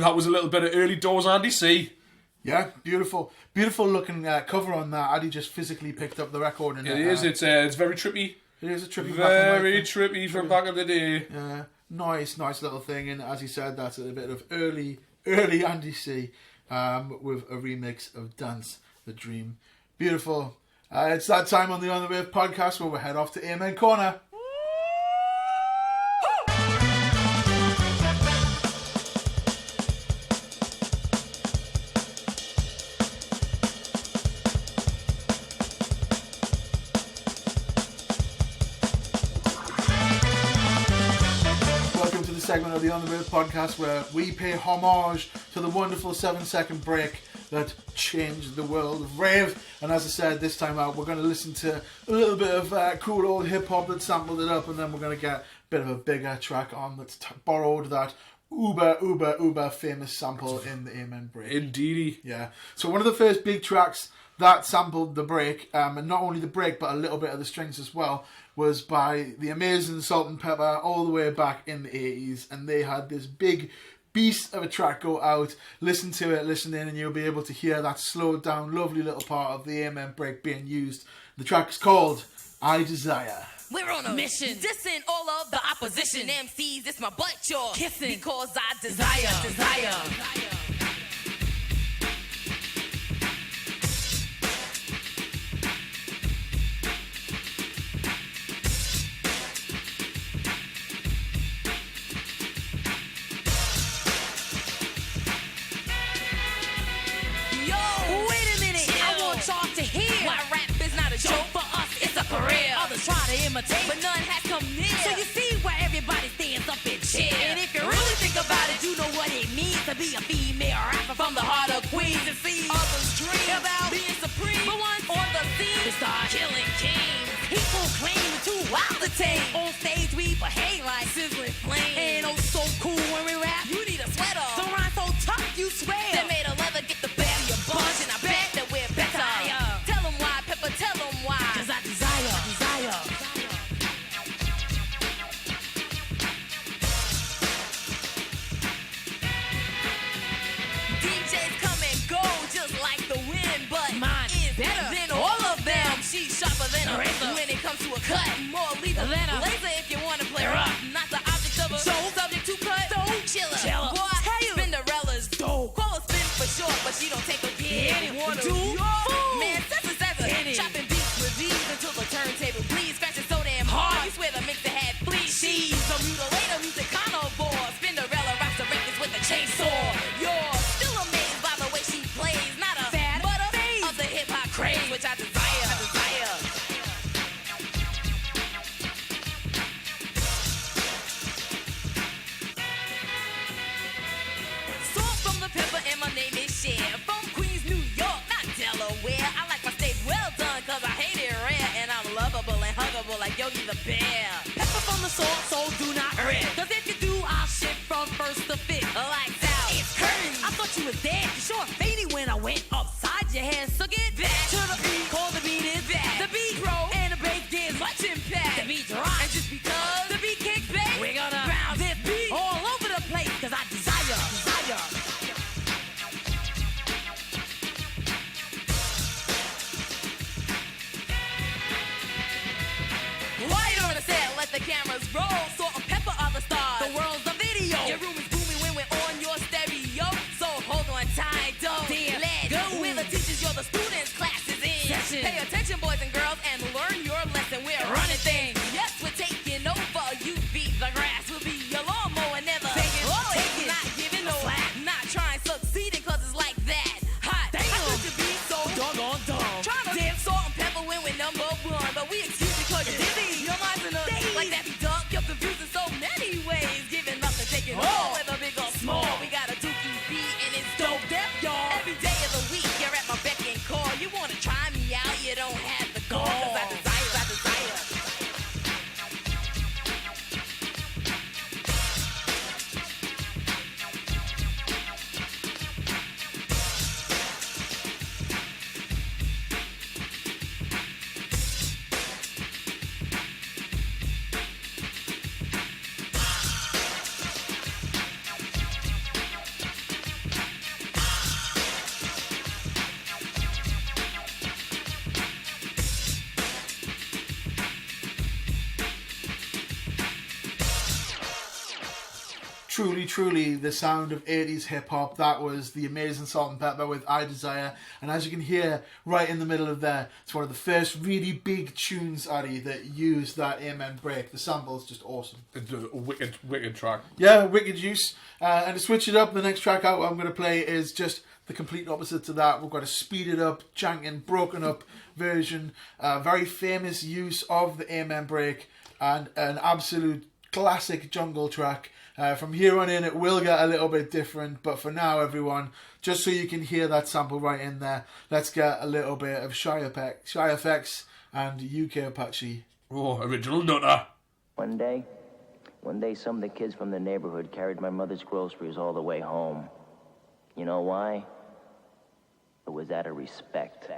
that was a little bit of early doors Andy C. Yeah, beautiful looking cover on that. Addie just physically picked up the record. And It is. It's very trippy. It is a trippy. Very trippy from back in the day. Yeah, nice little thing. And as he said, that's a bit of early Andy C. With a remix of Dance the Dream. Beautiful. It's that time on the On the Rave podcast where we head off to Amen Corner. Welcome to the segment of the On the Rave podcast where we pay homage to the wonderful 7-second break that changed the world of rave. And as I said, this time out we're going to listen to a little bit of cool old hip hop that sampled it up, and then we're going to get a bit of a bigger track on that's borrowed that uber famous sample in the Amen break. Indeedy. Yeah. So one of the first big tracks that sampled the break, and not only the break but a little bit of the strings as well, was by the amazing Salt and Pepper all the way back in the 80s, and they had this big beast of a track go out. Listen to it, listen in, and you'll be able to hear that slowed down lovely little part of the Amen break being used. The track is called I Desire. We're on a mission, dissing all of the opposition. MCs, it's my butt you're kissing because I desire. Try to imitate, but none has come near. So you see why everybody stands up and cheer. And if you really think about it, you know what it means to be a female rapper from the heart of Queens and see others dream about being supreme. But once on the scene, they start killing kings. People claim to wild to tame. On stage we behave like sizzling flames. And oh so cool when we rap, you need a sweater. The rhyme so tough you swear. They made a leather get the best of your bunch, and I bet that we're better. Tell them why, Pepper, tell them why. Cause I desire. DJs come and go just like the wind, but mine is better than all of them. She's sharper than a razor when it comes to a cut, more lethal than a laser if you want to play rough. Not the object of a show, subject to cut. So chiller. Boy, Cinderella's dope. Call her spin for short, but she don't take a gig. Do man, that's chopping beats with these until the turntable bleeds. Scratching so damn hard, you swear the mixer had fleas. She's a mutilator, music carnivore. Cinderella rocks the records with a chainsaw. You're still amazed by the way she plays. Not a fan, but a phase of the hip hop craze, which I desire. Salt from the Pepper, and my name is Cher. From Queens, New York, not Delaware. I like my steak well done, cause I hate it rare. And I'm lovable and huggable like Yogi the Bear. Pepper from the salt, so do not rip. Cause if you do, I'll ship from first to fifth. Lights out, it's curtains. I thought you was dead. You sure faded when I went upside your head. So get back to the beat, call the beat is back. The beat grow and the bass gives much impact. The beat's right, and just because the beat kicks back, we're gonna bounce this beat all over the place. Cause I desire. Right on the set, let the cameras roll. Salt and Pepper are the stars. truly the sound of 80s hip-hop. That was the amazing Salt and Pepper with I Desire. And as you can hear right in the middle of there, it's one of the first really big tunes, Addie, that used that Amen break. The sample's just awesome. It's a wicked track. Yeah, wicked use. And to switch it up, the next track out I'm going to play is just the complete opposite to that. We've got a speeded up, janking, broken up version. Very famous use of the Amen break and an absolute classic jungle track. From here on in, it will get a little bit different, but for now, everyone, just so you can hear that sample right in there, let's get a little bit of Shy FX and UK Apache. Oh, original nutter. One day, some of the kids from the neighborhood carried my mother's groceries all the way home. You know why? It was out of respect.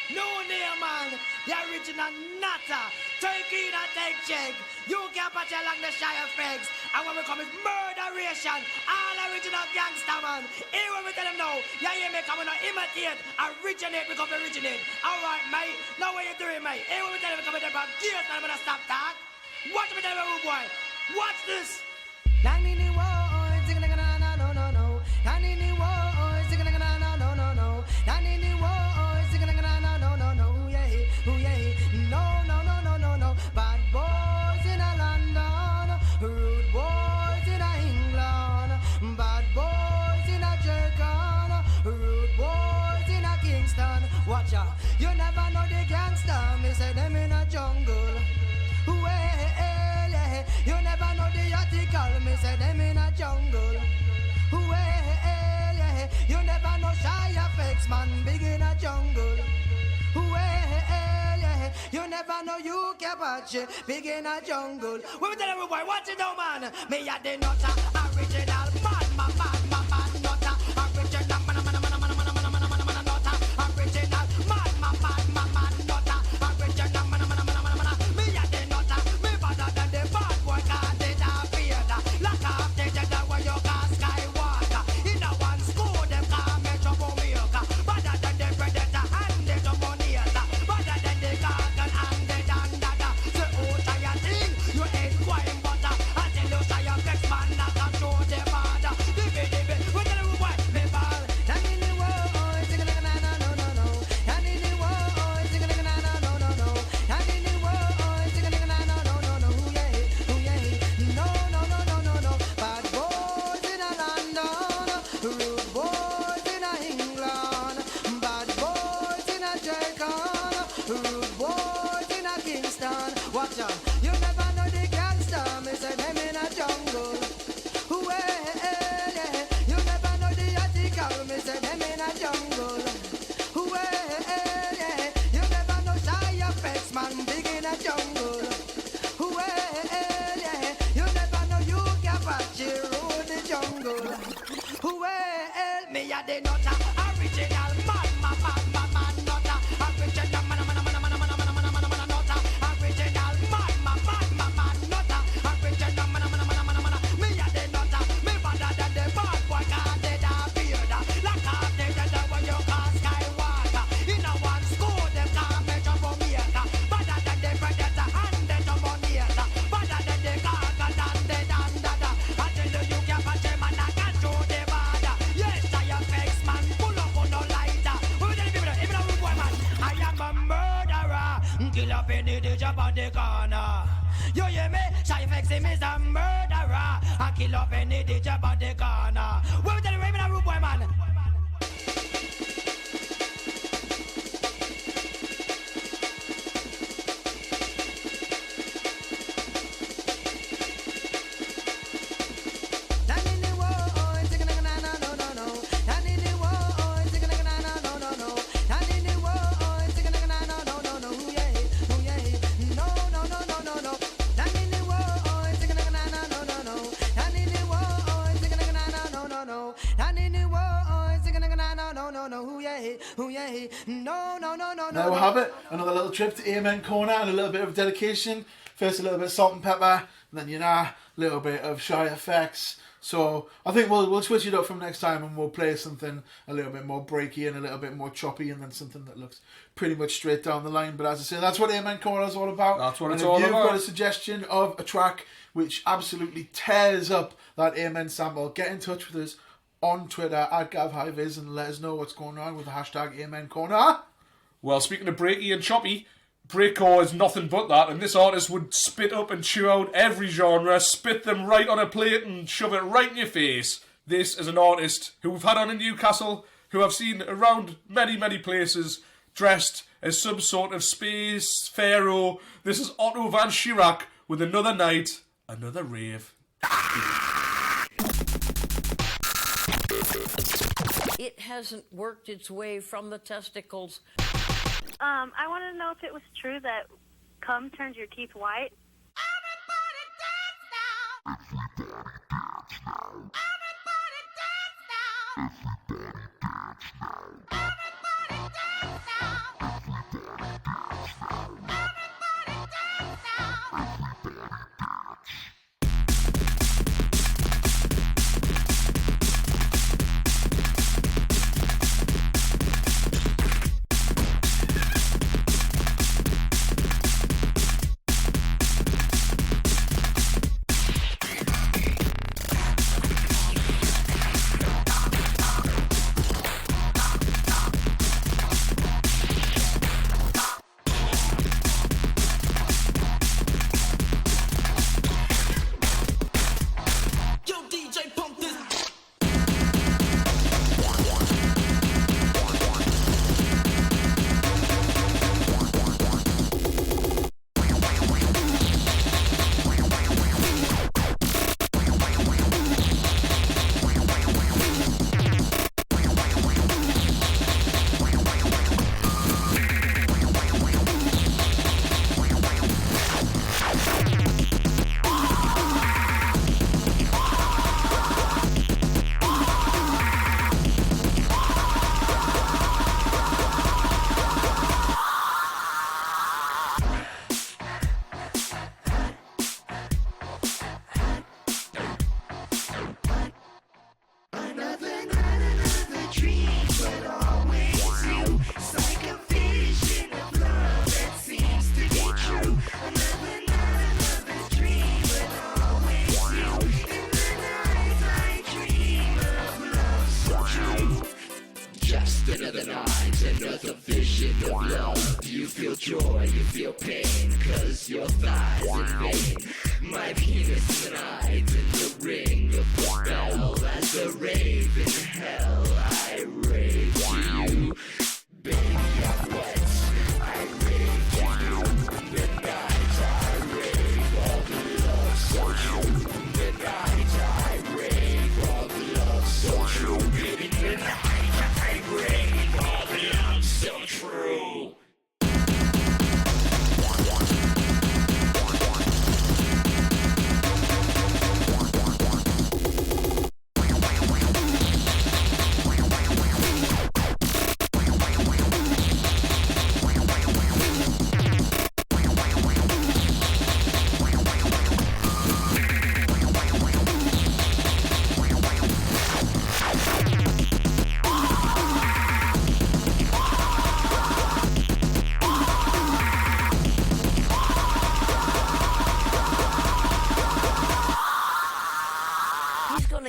No name, man. The original nutter. Turkey that take check. You can't patch along the shy effects. And when we come is murderation. All original gangster, man. Here when we tell them no. Yeah, you may come and not imitate. Originate, we come to originate. Alright, mate. Now what you doing, mate? Here when we tell them we come to them. Gears, man, I'm gonna stop that. Watch me tell them, rude boy. Watch this. Bad boys in a London, rude boys in a England, bad boys in a Jamaica, rude boys in a Kingston. Watch out, you never know the gangster, me say them in a jungle. Well, you never know the article, me say them in a jungle. Well, you never know Shy FX, man, big in a jungle. Well, you never know you can watch it, big in a jungle. When we tell everybody, watch it now, man. Me a the nutter, original man, nutter, original man, nutter, original man, nutter, original man. Me a the nutter, me better than the bad boy, cause they don't fear that. Lock up the jet where you can Skywalker. In a one school, them can't make trouble Jamaica. Better than the predator and the Jamaica. Better than the garden and the dandada. So who try a thing, you ain't quite butter. I tell you, say your flex man, not control the border. Divi, we tell you what, me ball. Down in the world, sing like na no. Down in the world, sing like na no. Down in the world, sing like na no. No. Bad boys in a London, rude boys in a England, bad boys in a Jamaica, rude boys in a Kingston. Watch out, you never know the gangster, me say them in a jungle. Well, you never know the article, me say them in a jungle. Well, you never know Shy FX, man, big in a jungle. Well, you never know you can patch it, rule the jungle. Well, me a the nutter, original man, nutter, original man, nutter, original man, nutter, original man. Me a the nutter, me better than the bad boy, cause they don't fear that. Lock up the jet where you can Skywalker. In a one school, them can't make trouble Jamaica. Better than the predator and the Jamaica. Better than the garden and the dandada. I tell you, you can't patch him and I can't throw the border. Yes, I am fix man, pull up on no lighter. Who tell people, even a rude boy man, I am a murderer. Kill up any job on the corner. You hear me? Shy FX him is a murderer. I kill up any job on the corner. Who tell you, even a rude boy man? There we have it. Another little trip to Amen Corner and a little bit of dedication. First a little bit of Salt and Pepper, and then a little bit of Shy FX, So I think we'll switch it up from next time, and we'll play something a little bit more breaky and a little bit more choppy, and then something that looks pretty much straight down the line. But as I say, that's what Amen Corner is all about. That's what and it's all if you've about. got a suggestion of a track which absolutely tears up that Amen sample, get in touch with us on Twitter at GavHiViz and let us know what's going on with the hashtag Amen Corner. Well, speaking of breaky and choppy, breakcore is nothing but that, and this artist would spit up and chew out every genre, spit them right on a plate and shove it right in your face. This is an artist who we've had on in Newcastle, who I've seen around many, many places, dressed as some sort of space pharaoh. This is Otto Van Schirach with Another Night, Another Rave. It hasn't worked its way from the testicles. I want to know if it was true that cum turns your teeth white.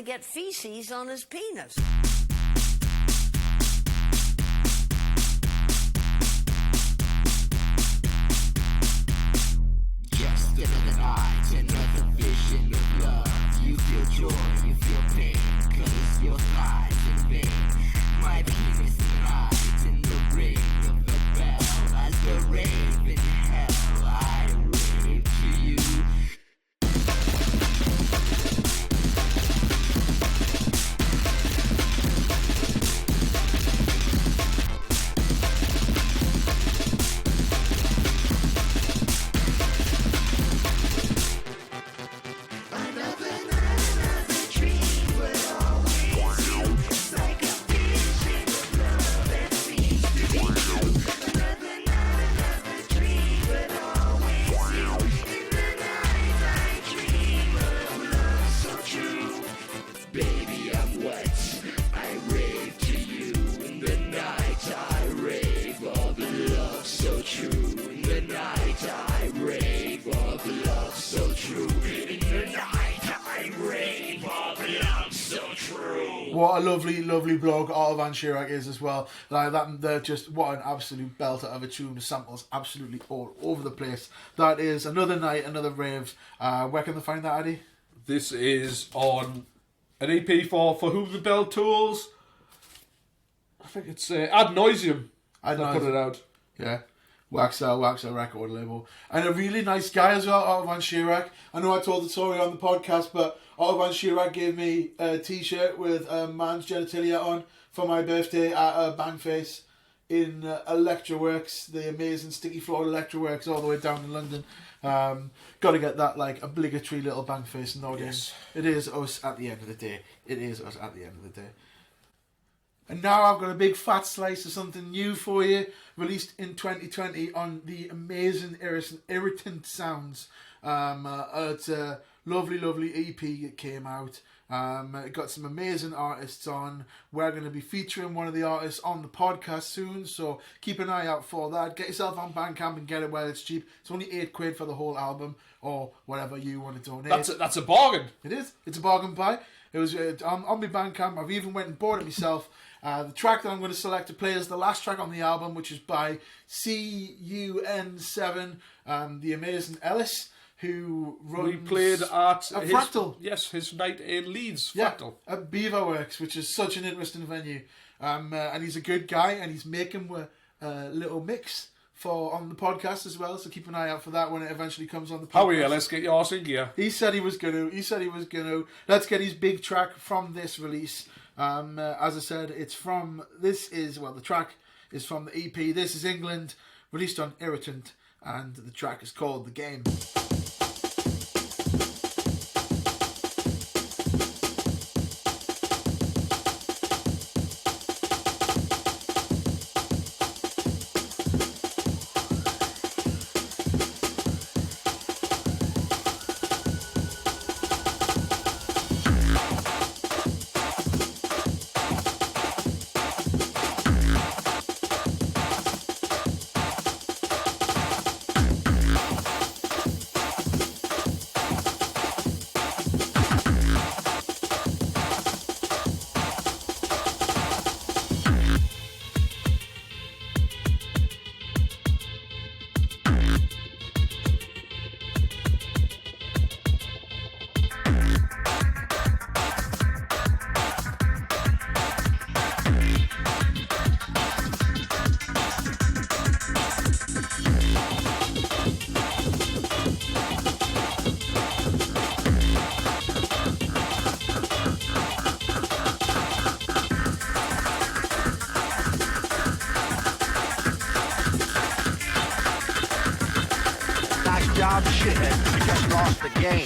Get feces on his penis. Just another night, another vision of love. You feel joy, you feel pain, 'cause your thighs in vain. My penis tonight in the ring of the bell. As the rave in hell, I rave to you. What a lovely, lovely blog Otto Van Schirach is as well. Like that, they're just what an absolute belter of a tune. The samples absolutely all over the place. That is Another Night, Another Rave. Where can they find that, Addie? This is on an EP for Whom the Bell Tolls. I think it's Ad Nauseum. I put it out. Yeah. Waxer record label. And a really nice guy as well, Otto Van Schirach. I know I told the story on the podcast, but Otto Van Schirach gave me a t-shirt with a man's genitalia on for my birthday at Bangface in Electroworks, the amazing Sticky Floor Electroworks all the way down in London. Got to get that like obligatory little Bangface nod in. It is us at the end of the day. It is us at the end of the day. And now I've got a big fat slice of something new for you, released in 2020 on the amazing Irritant Sounds. It's a lovely, lovely EP that came out. It got some amazing artists on. We're going to be featuring one of the artists on the podcast soon, so keep an eye out for that. Get yourself on Bandcamp and get it while it's cheap. It's only £8 for the whole album, or whatever you want to donate. That's a bargain. It is. It's a bargain buy. It was on my Bandcamp. I've even went and bought it myself. The track that I'm going to select to play is the last track on the album, which is by CUN7, the amazing Ellis, who runs... We played at... Fractal. Yes, his night in Leeds, Yeah, Fractal. at Beaverworks, which is such an interesting venue. And he's a good guy, and he's making a little mix on the podcast as well, so keep an eye out for that when it eventually comes on the podcast. How are you? Let's get your arse in gear. He said he was going to. Let's get his big track from this release. As I said, the track is from the EP. This is England, released on Irritant, and the track is called The Game. job, shithead. You just lost the game.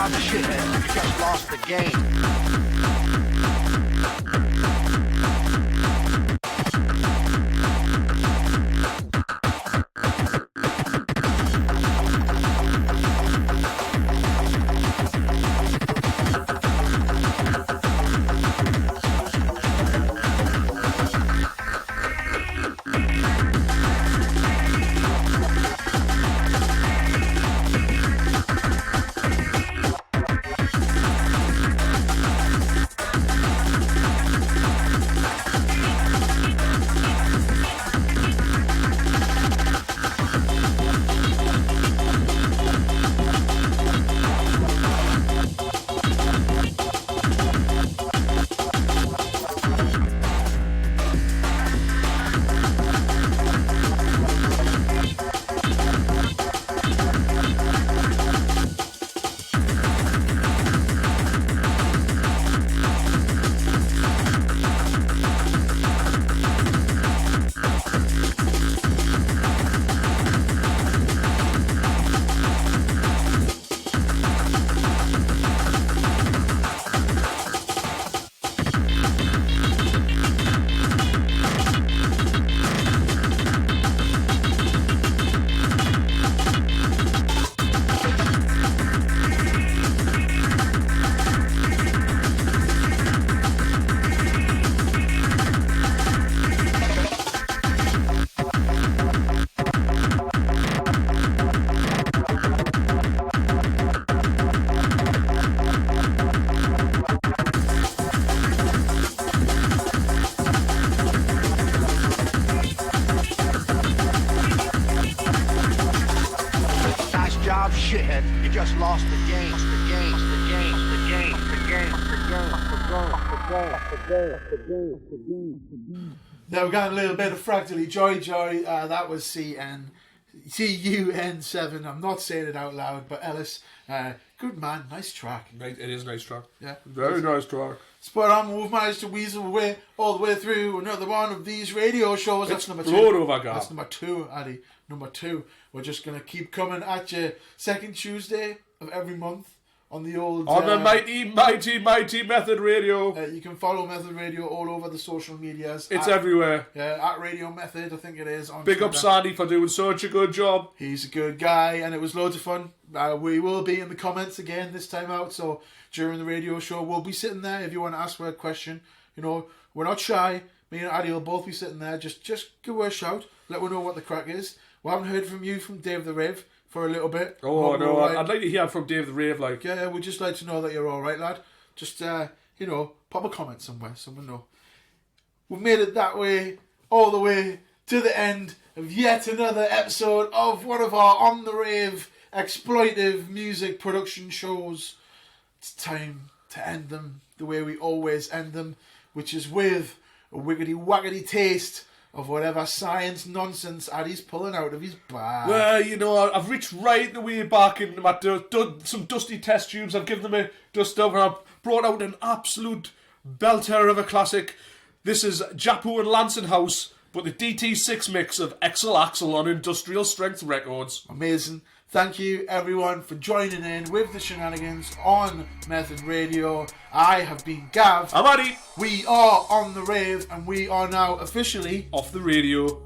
job, shithead. You just lost the game. Shithead, you just lost the game. Now we got a little bit of Fractally Joy. That was CUN7. I'm not saying it out loud, but Ellis, good man, nice track. It is a nice track. Yeah, very nice track. Spot on. We've managed to weasel away all the way through another one of these radio shows. That's number 2. That's number 2, Addie. Number 2. We're just going to keep coming at you second Tuesday of every month on the old... On the mighty Method Radio. You can follow Method Radio all over the social medias. It's everywhere. Yeah, at Radio Method, I think it is. On Big Twitter. up Sandy for doing such a good job. He's a good guy, and it was loads of fun. We will be in the comments again this time out, so during the radio show, we'll be sitting there if you want to ask her a question. You know, we're not shy. Me and Addie will both be sitting there. Just give her a shout. Let her know what the crack is. We haven't heard from you from Dave the Rave for a little bit. Oh, no, I'd like to hear from Dave the Rave, like. Yeah, we'd just like to know that you're alright, lad. Just, you know, pop a comment somewhere, someone know. We've made it that way, all the way to the end of yet another episode of one of our On The Rave exploitive music production shows. It's time to end them the way we always end them, which is with a wiggity-waggity taste of whatever science nonsense Addie's pulling out of his bag. Well, you know, I've reached right the way back into my some dusty test tubes. I've given them a dust over. I've brought out an absolute belter of a classic. This is Japu and Lansing House, but the DT6 mix of Excel Axel on Industrial Strength Records. Amazing. Thank you, everyone, for joining in with the shenanigans on Method Radio. I have been Gav. I'm Addie. We are On The Rave, and we are now officially off the radio.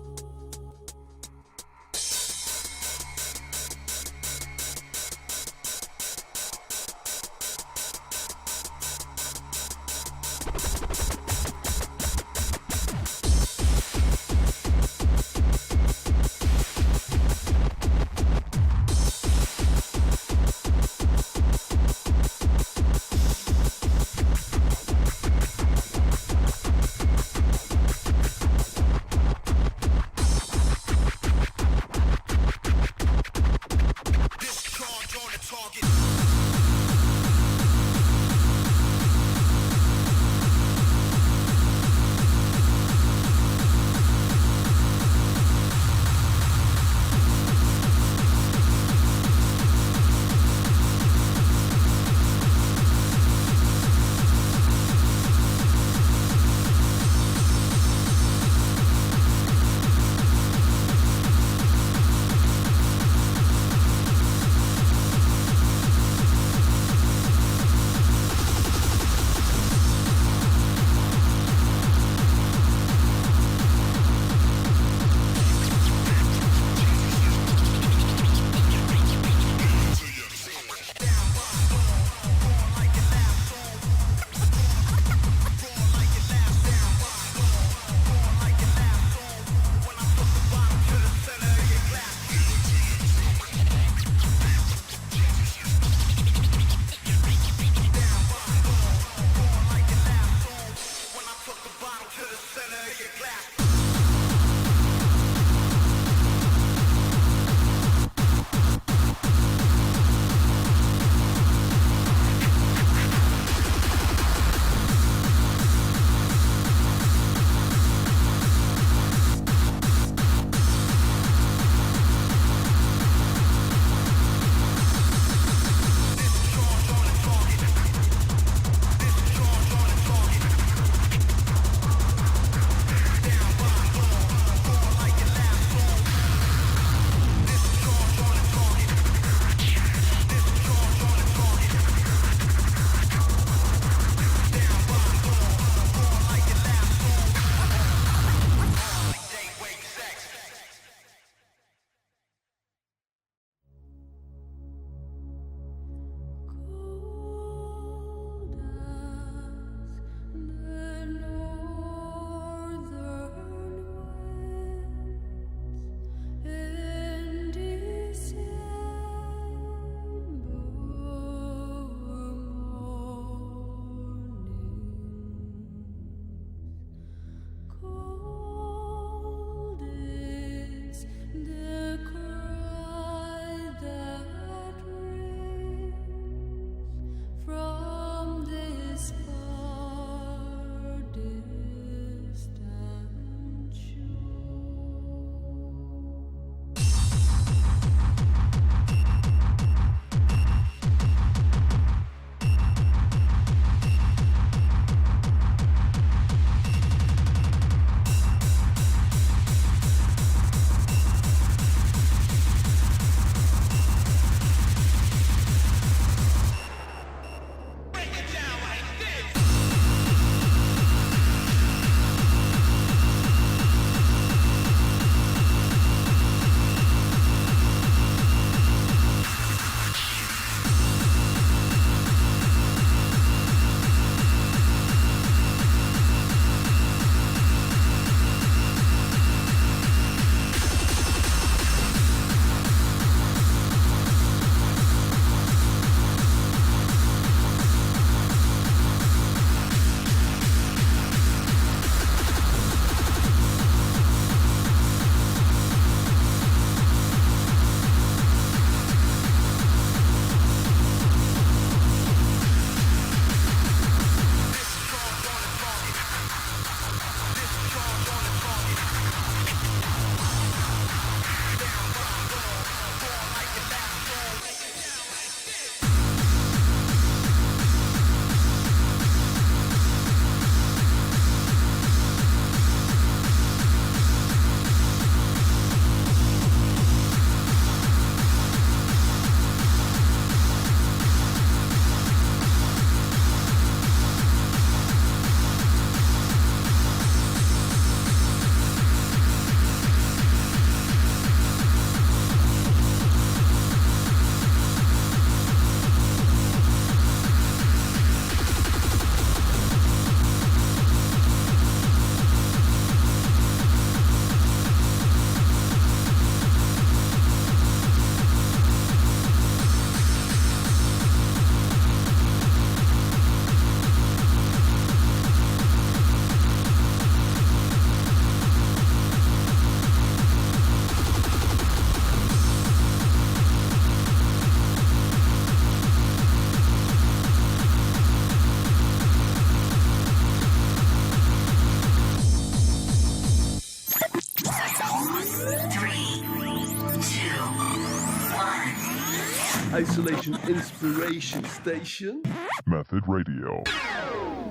isolation inspiration station. Method Radio.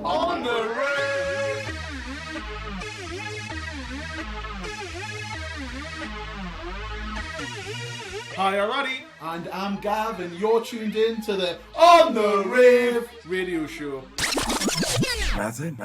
On the rave. Hi, I'm Addie. And I'm Gav, and you're tuned in to the On the Rave radio show. Method.